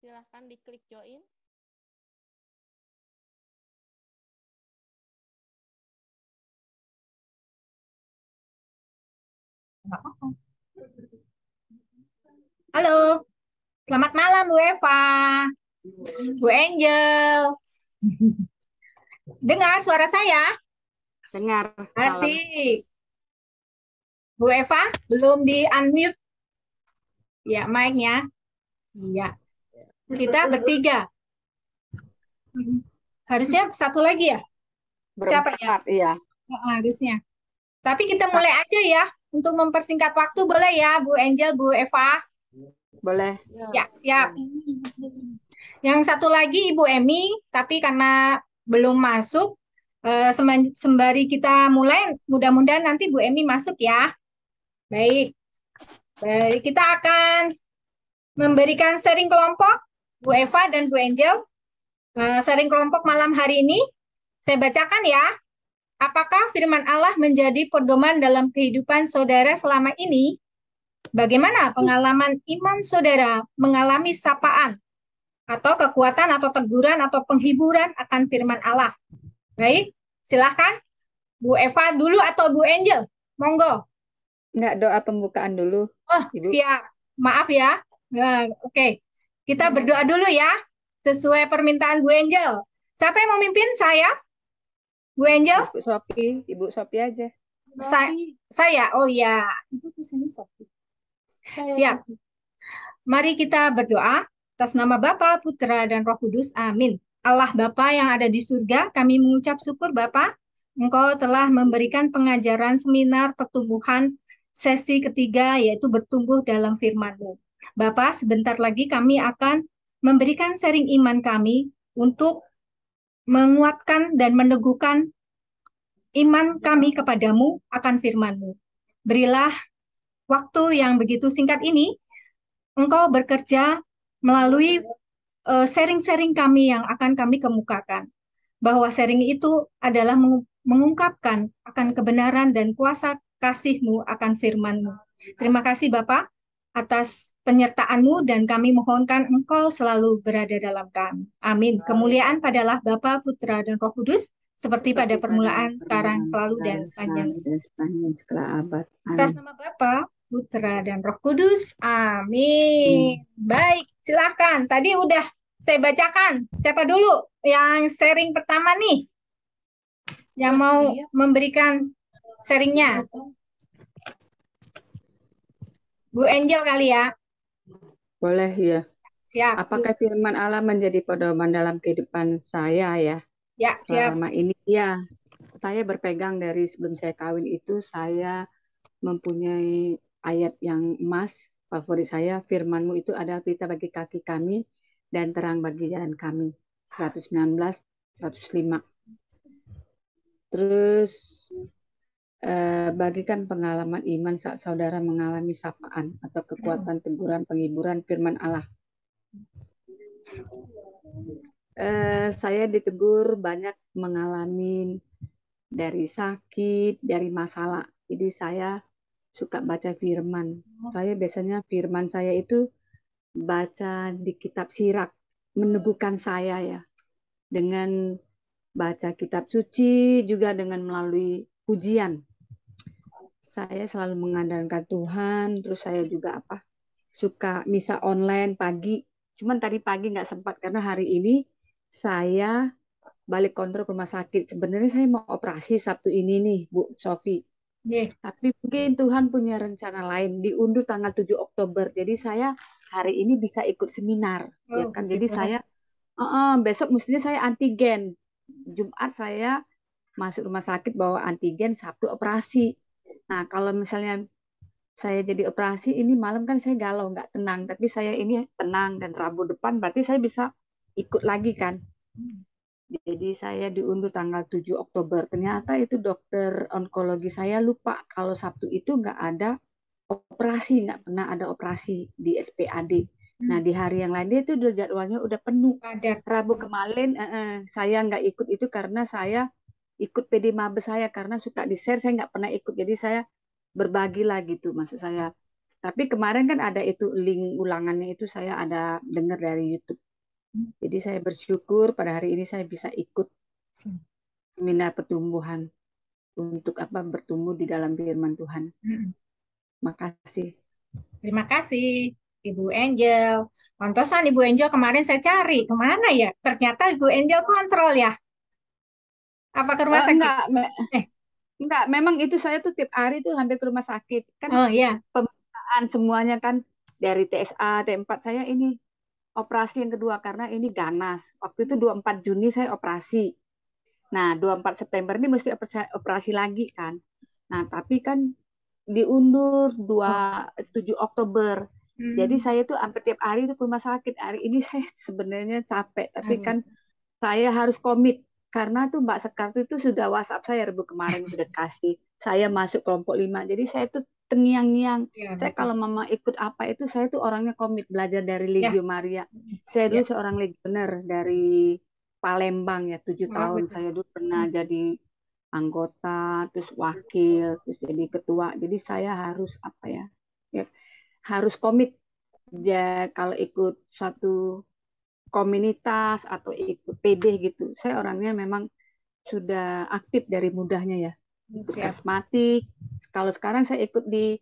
Silahkan diklik join. Halo, selamat malam Bu Eva, Bu Angel. Dengar suara saya? Dengar. Asik. Bu Eva, belum di-unmute ya mic-nya. Iya. Kita bertiga. Harusnya satu lagi ya? Siapa ya? Iya. Harusnya. Tapi kita mulai aja ya. Untuk mempersingkat waktu boleh ya Bu Angel, Bu Eva? Boleh. Ya, siap. Yang satu lagi Ibu Emi, tapi karena belum masuk, sembari kita mulai, mudah-mudahan nanti Bu Emi masuk ya. Baik. Baik, kita akan memberikan sharing kelompok, Bu Eva dan Bu Angel. Sharing kelompok malam hari ini, saya bacakan ya. Apakah firman Allah menjadi pedoman dalam kehidupan saudara selama ini? Bagaimana pengalaman iman saudara mengalami sapaan atau kekuatan atau teguran atau penghiburan akan firman Allah? Baik, silahkan Bu Eva dulu atau Bu Angel, monggo. Enggak, doa pembukaan dulu. Oh, Ibu. siap. Maaf ya. Nah, oke. Kita berdoa dulu ya, sesuai permintaan Bu Angel. Siapa yang memimpin? Saya? Bu Angel? Ibu Sophie aja. Saya? Oh ya, itu tulisannya Sophie. Siap. Mari kita berdoa atas nama Bapa, Putra, dan Roh Kudus. Amin. Allah Bapa yang ada di surga, kami mengucap syukur Bapa, Engkau telah memberikan pengajaran seminar pertumbuhan sesi ketiga, yaitu bertumbuh dalam firman-Mu. Bapa, sebentar lagi kami akan memberikan sharing iman kami untuk menguatkan dan meneguhkan iman kami kepadamu akan firman-Mu. Berilah waktu yang begitu singkat ini Engkau bekerja melalui sharing-sharing kami yang akan kami kemukakan. Bahwa sharing itu adalah mengungkapkan akan kebenaran dan kuasa kasih-Mu akan firman-Mu. Terima kasih Bapak atas penyertaan-Mu dan kami mohonkan Engkau selalu berada dalam kami. Amin. Kemuliaan padalah Bapa, Putra, dan Roh Kudus, seperti pada permulaan, sekarang, selalu, dan sepanjang segala abad. atas nama Bapa, Putra, dan Roh Kudus. Amin. Baik, silakan. Tadi udah saya bacakan. Siapa dulu yang sharing pertama nih? Yang mau memberikan sharingnya? Bu Angel kali ya? Boleh ya. Siap. Apakah firman Allah menjadi pedoman dalam kehidupan saya ya? Ya, siap. Selama ini ya, saya berpegang dari sebelum saya kawin itu saya mempunyai ayat yang emas favorit saya, firman-Mu itu adalah pelita bagi kaki kami dan terang bagi jalan kami. 119, 105. Terus bagikan pengalaman iman saat saudara mengalami sapaan atau kekuatan teguran penghiburan firman Allah. Saya ditegur banyak mengalami dari sakit, dari masalah. Jadi saya suka baca firman. Saya biasanya firman saya itu baca di kitab Sirak, meneguhkan saya ya. Dengan baca kitab suci, juga dengan melalui pujian. Saya selalu mengandalkan Tuhan, terus saya juga suka misa online pagi. Cuman tadi pagi nggak sempat karena hari ini saya balik kontrol ke rumah sakit. Sebenarnya saya mau operasi Sabtu ini nih, Bu Sofi. Yeah. Tapi mungkin Tuhan punya rencana lain. Diundur tanggal 7 Oktober. Jadi saya hari ini bisa ikut seminar. Ya kan? Jadi saya besok mestinya saya antigen. Jumat saya masuk rumah sakit bawa antigen, Sabtu operasi. Nah, kalau misalnya saya jadi operasi, ini malam kan saya galau, nggak tenang. Tapi saya ini tenang dan Rabu depan berarti saya bisa ikut lagi kan. Jadi saya diundur tanggal 7 Oktober. Ternyata itu dokter onkologi saya lupa kalau Sabtu itu nggak ada operasi, nggak pernah ada operasi di SPAD. Nah di hari yang lain dia itu jadwalnya udah penuh. Rabu kemarin saya nggak ikut itu karena saya ikut PD Mabes saya karena suka di-share, saya nggak pernah ikut. Jadi saya berbagi lah gitu maksud saya. Tapi kemarin kan ada itu link ulangannya itu saya ada dengar dari YouTube. Jadi saya bersyukur pada hari ini saya bisa ikut seminar pertumbuhan untuk bertumbuh di dalam firman Tuhan. Makasih. Terima kasih Ibu Angel. Pantesan Ibu Angel kemarin saya cari kemana ya? Ternyata Ibu Angel kontrol ya. Apa ke rumah sakit? Enggak, memang itu saya tuh tiap hari tuh hampir ke rumah sakit kan. Oh iya. Pemeriksaan semuanya kan dari TSA, T4 saya ini operasi yang kedua karena ini ganas. Waktu itu 24 Juni saya operasi. Nah, 24 September ini mesti operasi lagi kan. Nah, tapi kan diundur 7 Oktober. Jadi saya tuh hampir tiap hari tuh ke rumah sakit. Hari ini saya sebenarnya capek, tapi kan saya harus komit. Karena tuh Mbak Sekar itu sudah WhatsApp saya Rabu kemarin sudah kasih. Saya masuk kelompok 5. Jadi saya tuh tengiang-ngiang. Saya kalau mama ikut apa itu saya tuh orangnya komit belajar dari Legio Maria. Saya dulu seorang legioner dari Palembang ya 7 tahun. Saya dulu pernah jadi anggota, terus wakil, terus jadi ketua. Jadi saya harus harus komit. Ya, kalau ikut satu komunitas atau ikut PD gitu. Saya orangnya memang sudah aktif dari mudahnya ya. Ikut karismatik. Kalau sekarang saya ikut di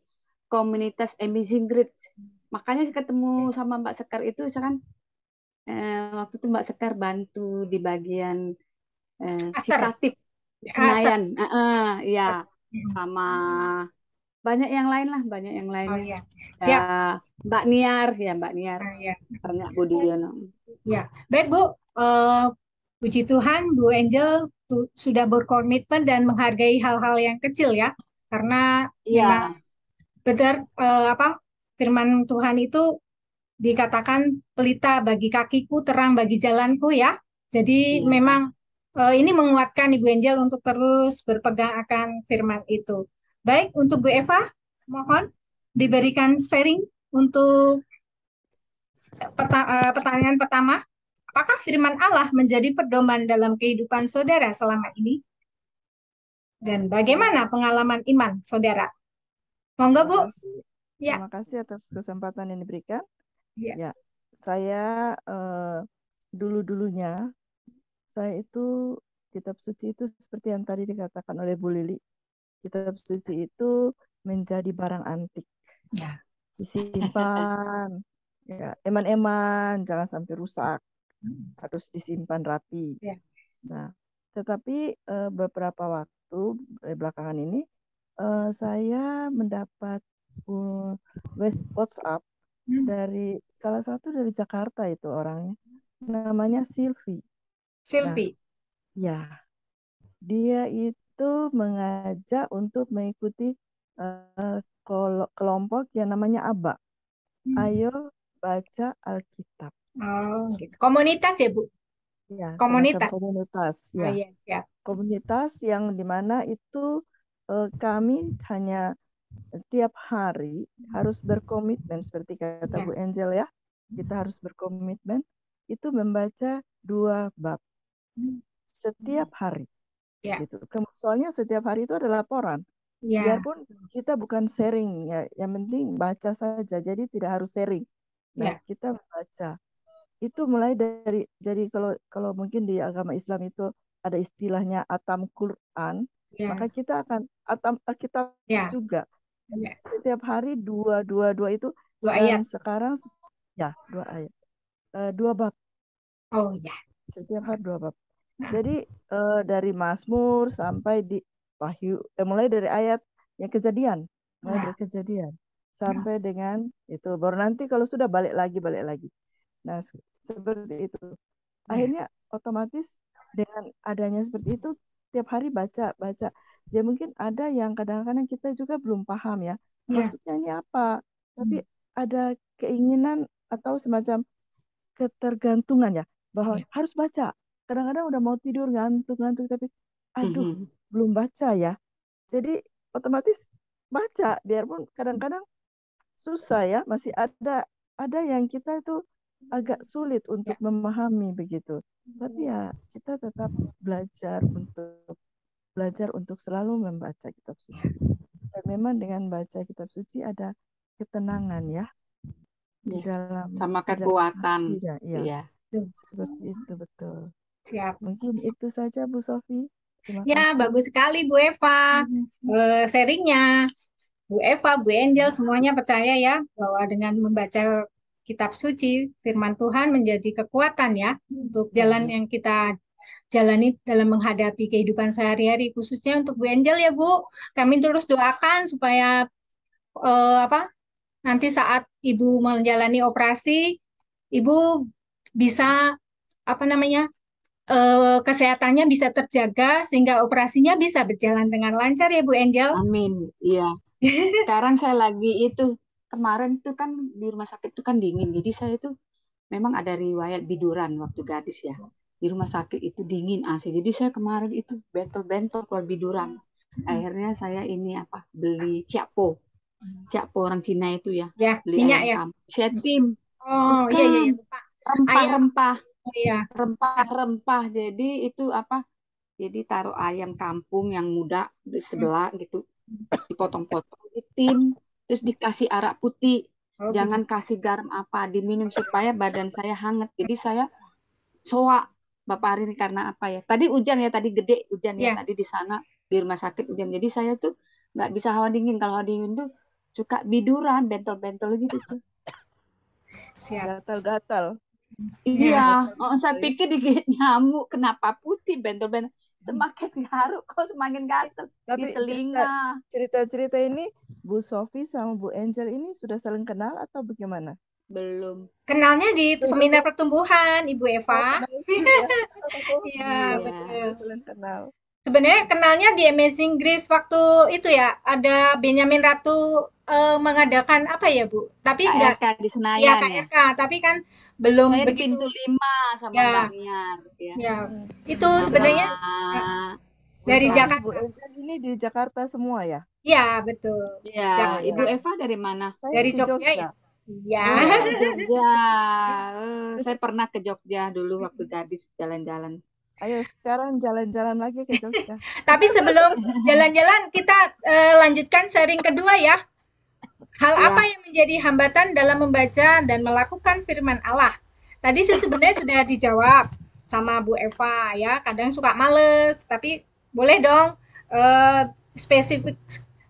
komunitas Amazing Grace. Makanya saya ketemu sama Mbak Sekar itu kan waktu itu Mbak Sekar bantu di bagian sitatif Senayan. Ya, sama banyak yang lain lah, banyak yang lainnya. Siap. Mbak Niar, banyak Budiono. Ya, baik Bu. Puji Tuhan, Bu Angel sudah berkomitmen dan menghargai hal-hal yang kecil ya, karena memang benar firman Tuhan itu dikatakan pelita bagi kakiku, terang bagi jalanku ya. Jadi memang ini menguatkan Ibu Angel untuk terus berpegang akan firman itu. Baik, untuk Bu Eva, mohon diberikan sharing untuk Pertanyaan pertama, apakah firman Allah menjadi pedoman dalam kehidupan saudara selama ini? Dan bagaimana pengalaman iman saudara? Monggo, Bu. Ya. Terima kasih atas kesempatan yang diberikan. Ya. Ya, saya dulu-dulunya saya itu kitab suci itu seperti yang tadi dikatakan oleh Bu Lili. Kitab suci itu menjadi barang antik. Ya. Disimpan. Ya, eman-eman, jangan sampai rusak. Harus disimpan rapi. Ya. Nah, tetapi beberapa waktu belakangan ini saya mendapat WhatsApp dari salah satu dari Jakarta itu orangnya, namanya Silvi. Silvi. Nah, ya, dia itu mengajak untuk mengikuti kelompok yang namanya ABA. Ayo baca Alkitab. Oh, gitu. Komunitas ya, Bu? Ya, komunitas. Semacam komunitas. Ya. Oh, iya, ya. Komunitas yang dimana itu kami hanya tiap hari harus berkomitmen seperti kata Bu Angel ya. Kita harus berkomitmen itu membaca 2 bab setiap hari. Gitu. Soalnya setiap hari itu ada laporan. Biarpun kita bukan sharing ya, yang penting baca saja. Jadi tidak harus sharing. Nah, kita membaca. Itu mulai dari, jadi kalau mungkin di agama Islam itu ada istilahnya atam Quran, maka kita akan atam Alkitab juga. Setiap hari dua itu, dan ayat. sekarang ya 2 ayat, 2 bab. Oh ya. Setiap hari 2 bab. Jadi dari Mazmur sampai di Wahyu, mulai dari ayat yang Kejadian, mulai dari Kejadian sampai dengan itu, baru nanti kalau sudah balik lagi. Nah, seperti itu. Akhirnya otomatis dengan adanya seperti itu, tiap hari baca. Ya mungkin ada yang kadang-kadang kita juga belum paham ya. Maksudnya ini apa? Tapi ada keinginan atau semacam ketergantungan ya, bahwa harus baca. Kadang-kadang udah mau tidur ngantuk, tapi aduh, belum baca ya. Jadi otomatis baca, biarpun kadang-kadang susah ya, masih ada yang kita itu agak sulit untuk memahami begitu. Tapi ya kita tetap belajar untuk selalu membaca kitab suci. Dan memang dengan baca kitab suci ada ketenangan ya di dalam sama kekuatan. Iya. Seperti itu, betul. Siap. Mungkin itu saja Bu Sofi. Terima kasih. Bagus sekali Bu Eva sharingnya. Bu Eva, Bu Angel, semuanya percaya ya bahwa dengan membaca kitab suci, firman Tuhan menjadi kekuatan ya untuk jalan yang kita jalani dalam menghadapi kehidupan sehari-hari, khususnya untuk Bu Angel ya Bu. Kami terus doakan supaya nanti saat Ibu menjalani operasi, Ibu bisa kesehatannya bisa terjaga sehingga operasinya bisa berjalan dengan lancar ya Bu Angel. Amin. Iya. Sekarang saya lagi itu, kemarin tuh kan di rumah sakit itu kan dingin, jadi saya itu memang ada riwayat biduran waktu gadis ya. Di rumah sakit itu dingin AC, jadi saya kemarin itu bentol-bentol keluar biduran. Akhirnya saya ini beli ciapo orang Cina itu ya. Beli minyak ayam ya. Saya tim. Oh iya. Rempah-rempah. Iya. Rempah-rempah. Jadi itu jadi taruh ayam kampung yang muda di sebelah gitu. Dipotong-potong di tim, terus dikasih arak putih, jangan kasih garam diminum supaya badan saya hangat. Jadi saya soak Bapak hari ini karena tadi hujan ya, tadi gede hujan ya, tadi di sana di rumah sakit hujan, jadi saya tuh nggak bisa hawa dingin. Kalau hawa dingin tuh suka biduran, bentol-bentol gitu tuh. Gatal-gatal. Iya, saya pikir digigit nyamuk, kenapa putih bentol-bentol. Semakin garuk kok semakin gatal di telinga. Cerita-cerita ini Bu Sofi sama Bu Angel ini sudah saling kenal atau bagaimana? Belum. Kenalnya di seminar pertumbuhan Ibu Eva. Iya, betul. Saling kenal. Sebenarnya kenalnya di Amazing Grace waktu itu ya, ada Benyamin Ratu mengadakan Bu? Tapi KRK di Senayan ya. KRK, tapi kan belum saya begitu. Pintu 5 sama Mbak Niar ya. Itu sebenarnya dari Jakarta. Bu Angel ini di Jakarta semua ya? Iya, betul. Iya, Ibu Eva dari mana? Dari Jogja ya. Iya. Oh, Jogja. Saya pernah ke Jogja dulu waktu gadis jalan-jalan. Ayo sekarang jalan-jalan lagi ke Jogja. Tapi sebelum jalan-jalan kita lanjutkan sharing kedua ya. Hal Ya. apa yang menjadi hambatan dalam membaca dan melakukan firman Allah? Tadi sebenarnya sudah dijawab sama Bu Eva ya. Kadang suka males, tapi boleh dong spesifik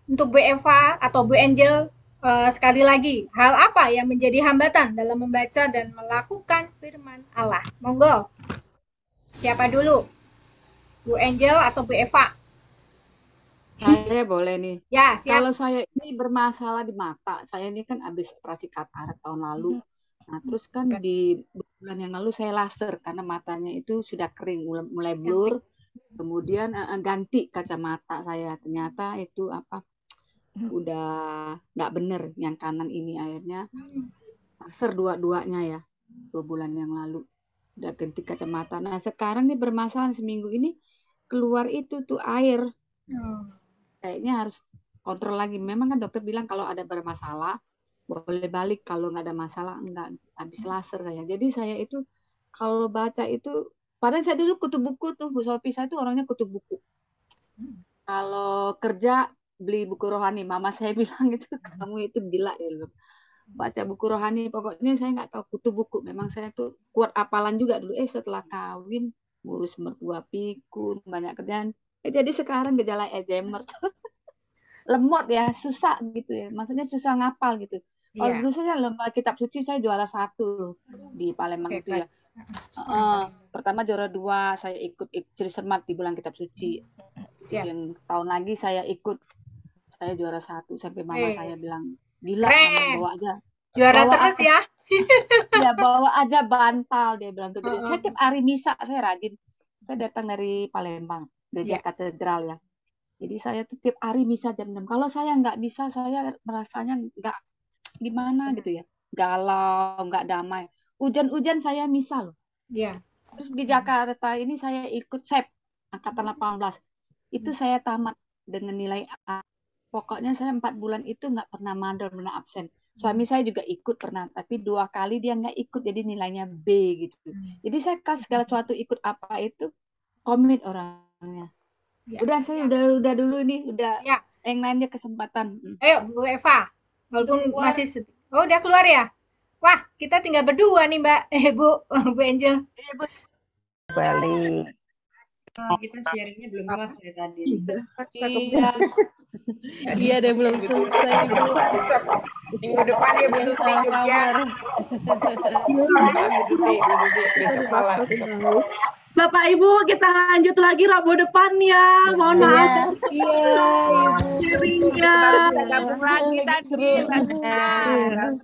untuk Bu Eva atau Bu Angel sekali lagi. Hal apa yang menjadi hambatan dalam membaca dan melakukan firman Allah? Monggo. Siapa dulu? Bu Angel atau Bu Eva? Saya boleh nih. Ya, siap. Kalau saya ini bermasalah di mata, saya ini kan habis operasi katarak tahun lalu. Nah, terus kan di bulan yang lalu saya laser karena matanya itu sudah kering, mulai blur. Kemudian ganti kacamata saya. Ternyata itu udah nggak bener yang kanan ini, akhirnya laser dua-duanya ya 2 bulan yang lalu. Udah ganti kacamata. Nah, sekarang nih bermasalah seminggu ini keluar itu tuh air. Kayaknya harus kontrol lagi. Memang kan dokter bilang kalau ada bermasalah boleh balik, kalau nggak ada masalah enggak, habis laser saya. Jadi saya itu kalau baca itu, padahal saya dulu kutu buku tuh, Bu Sophie, saya tuh orangnya kutu buku. Kalau kerja beli buku rohani, mama saya bilang itu kamu itu gila deh, baca buku rohani. Pokoknya saya nggak tahu kutu buku. Memang saya tuh kuat apalan juga dulu. Setelah kawin ngurus mertua pikun, banyak kerjaan. Jadi sekarang gejala Alzheimer tuh lemot ya, susah gitu ya. Maksudnya susah ngapal gitu. Kalau dulu saya lomba kitab suci saya juara 1 di Palembang itu ya. Pertama juara 2, saya ikut ciri cermat di bulan kitab suci. Yang tahun lagi saya ikut, saya juara 1 sampai mama saya bilang, gila, mama bawa aja. Juara terus ya. Ya bawa aja bantal, dia bilang tuh. Saya tiap hari misa, saya rajin. Saya datang dari Palembang, gereja katedral ya. Jadi saya tuh tiap hari misa jam 6. Kalau saya nggak bisa, saya merasanya nggak gimana gitu ya. Galau, nggak damai. Hujan-hujan saya misa loh. Iya. Terus di Jakarta ini saya ikut SEP, angkatan 18. Itu saya tamat dengan nilai A. Pokoknya saya 4 bulan itu nggak pernah mandor, pernah absen. Suami saya juga ikut pernah, tapi 2 kali dia nggak ikut, jadi nilainya B gitu. Jadi saya kasih segala sesuatu ikut apa itu, komit orangnya. Udah saya udah dulu ini, udah yang lainnya kesempatan. Ayo Bu Eva, walaupun masih udah keluar ya. Wah, kita tinggal berdua nih Mbak, Bu Angel. Balik. Kita sharingnya belum selesai tadi. Iya deh, belum selesai Bu. Minggu depan ya Bu Tuti Jogja. Besok malam. Bapak Ibu, kita lanjut lagi Rabu depan ya. Mohon maaf. Iya, Sharingnya. Gabung lagi tadi.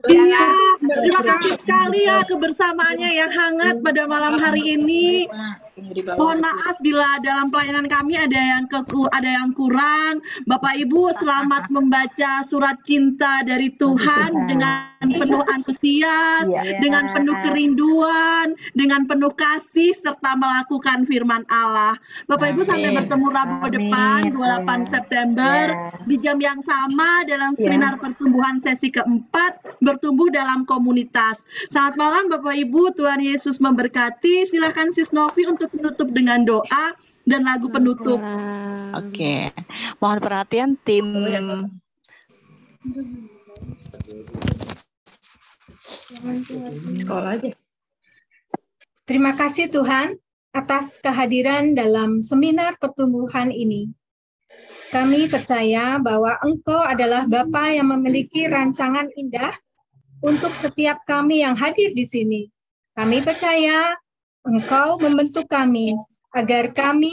Iya, terima kasih sekali ya kebersamaannya yang hangat pada malam hari ini. Mohon maaf bila dalam pelayanan kami ada yang kurang. Bapak Ibu, selamat membaca surat cinta dari Tuhan dengan penuh antusias, dengan penuh kerinduan, dengan penuh kasih, serta melakukan firman Allah. Bapak Ibu, sampai bertemu Rabu depan 28 September di jam yang sama dalam seminar pertumbuhan sesi keempat, bertumbuh dalam komunitas. Selamat malam Bapak Ibu, Tuhan Yesus memberkati. Silakan Sis Novi untuk menutup dengan doa dan lagu penutup. Oke, mohon perhatian tim. Terima kasih Tuhan atas kehadiran dalam seminar pertumbuhan ini. Kami percaya bahwa Engkau adalah Bapa yang memiliki rancangan indah untuk setiap kami yang hadir di sini. Kami percaya Engkau membentuk kami agar kami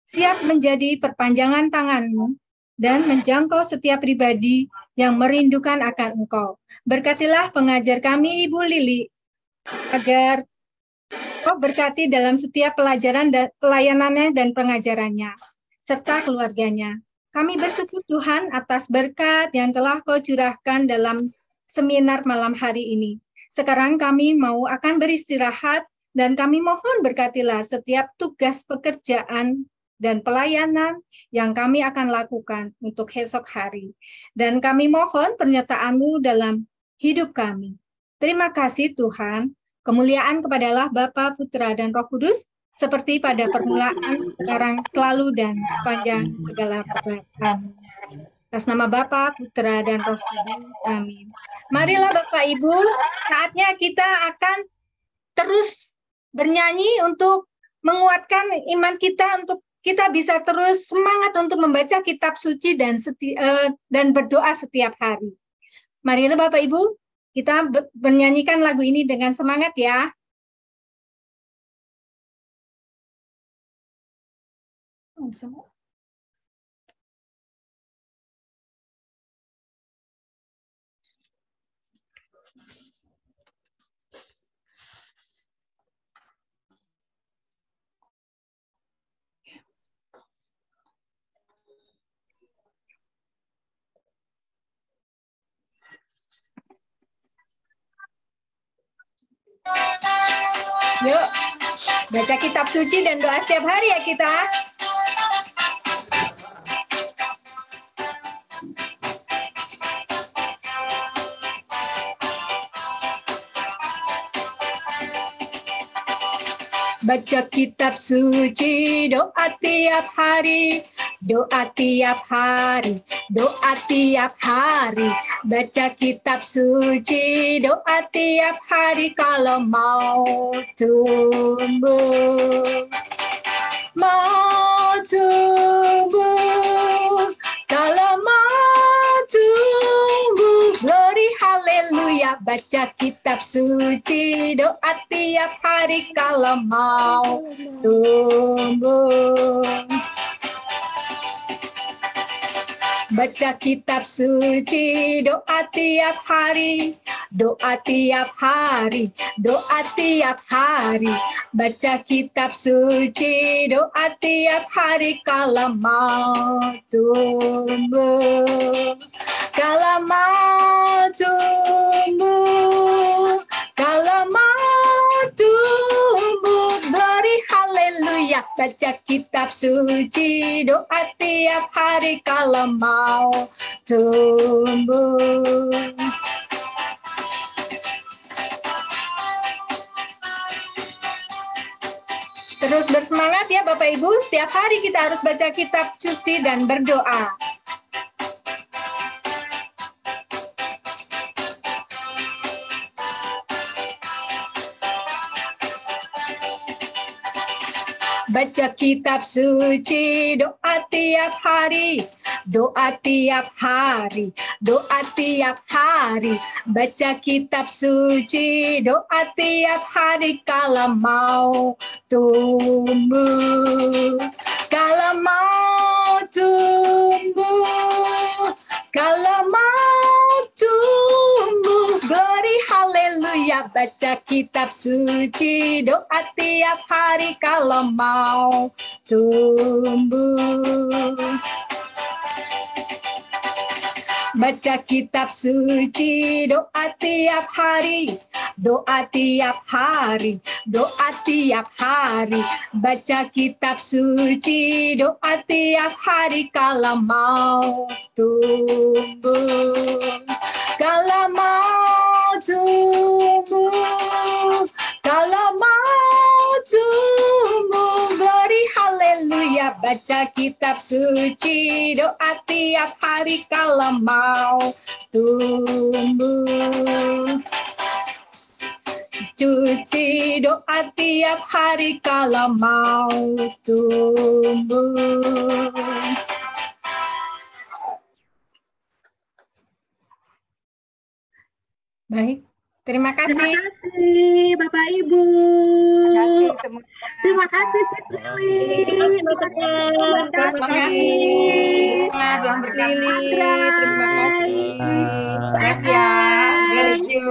siap menjadi perpanjangan tangan-Mu dan menjangkau setiap pribadi yang merindukan akan Engkau. Berkatilah pengajar kami Ibu Lili agar Kau berkati dalam setiap pelajaran dan pelayanannya dan pengajarannya serta keluarganya. Kami bersyukur Tuhan atas berkat yang telah Kau curahkan dalam seminar malam hari ini. Sekarang kami akan beristirahat dan kami mohon berkatilah setiap tugas pekerjaan dan pelayanan yang kami akan lakukan untuk esok hari. Dan kami mohon penyertaan-Mu dalam hidup kami. Terima kasih Tuhan, kemuliaan kepada Allah Bapa, Putra, dan Roh Kudus, seperti pada permulaan, sekarang, selalu, dan sepanjang segala abad. Amin. Atas nama Bapa, Putra, dan Roh Kudus. Amin. Marilah Bapak Ibu, saatnya kita akan terus bernyanyi untuk menguatkan iman kita, untuk kita bisa terus semangat untuk membaca kitab suci dan berdoa setiap hari. Marilah Bapak Ibu, kita bernyanyikan lagu ini dengan semangat ya. Yuk, baca kitab suci dan doa setiap hari ya kita. Baca kitab suci, doa tiap hari, doa tiap hari, doa tiap hari. Baca kitab suci, doa tiap hari kalau mau tumbuh. Mau tumbuh, kalau mau tumbuh, glory haleluya. Baca kitab suci, doa tiap hari kalau mau tumbuh. Baca kitab suci, doa tiap hari, doa tiap hari, doa tiap hari. Baca kitab suci, doa tiap hari kalau mau tumbuh. Kalau mau tumbuh, kalau mau tumbuh, glory haleluya. Baca kitab suci, doa tiap hari kalau mau tumbuh. Terus bersemangat ya Bapak Ibu, setiap hari kita harus baca kitab suci dan berdoa. Baca kitab suci, doa tiap hari, doa tiap hari, doa tiap hari. Baca kitab suci, doa tiap hari kalau mau tumbuh. Kalau mau tumbuh, kalau mau tumbuh, glory haleluya. Baca kitab suci, doa tiap hari kalau mau tumbuh. Baca kitab suci, doa tiap hari, doa tiap hari, doa tiap hari. Baca kitab suci, doa tiap hari kalau mau tumbuh. Kalau mau tumbuh, kalau mau tumbuh, glory haleluya. Baca kitab suci, doa tiap hari kalau mau tumbuh. Cuci doa tiap hari kalau mau tumbuh. Baik, terima kasih. Terima kasih Bapak Ibu. Terima kasih semua. Terima kasih Sis Lili. Terima kasih. Tuhan berkati. Terima kasih. Sehat ya. Bless you.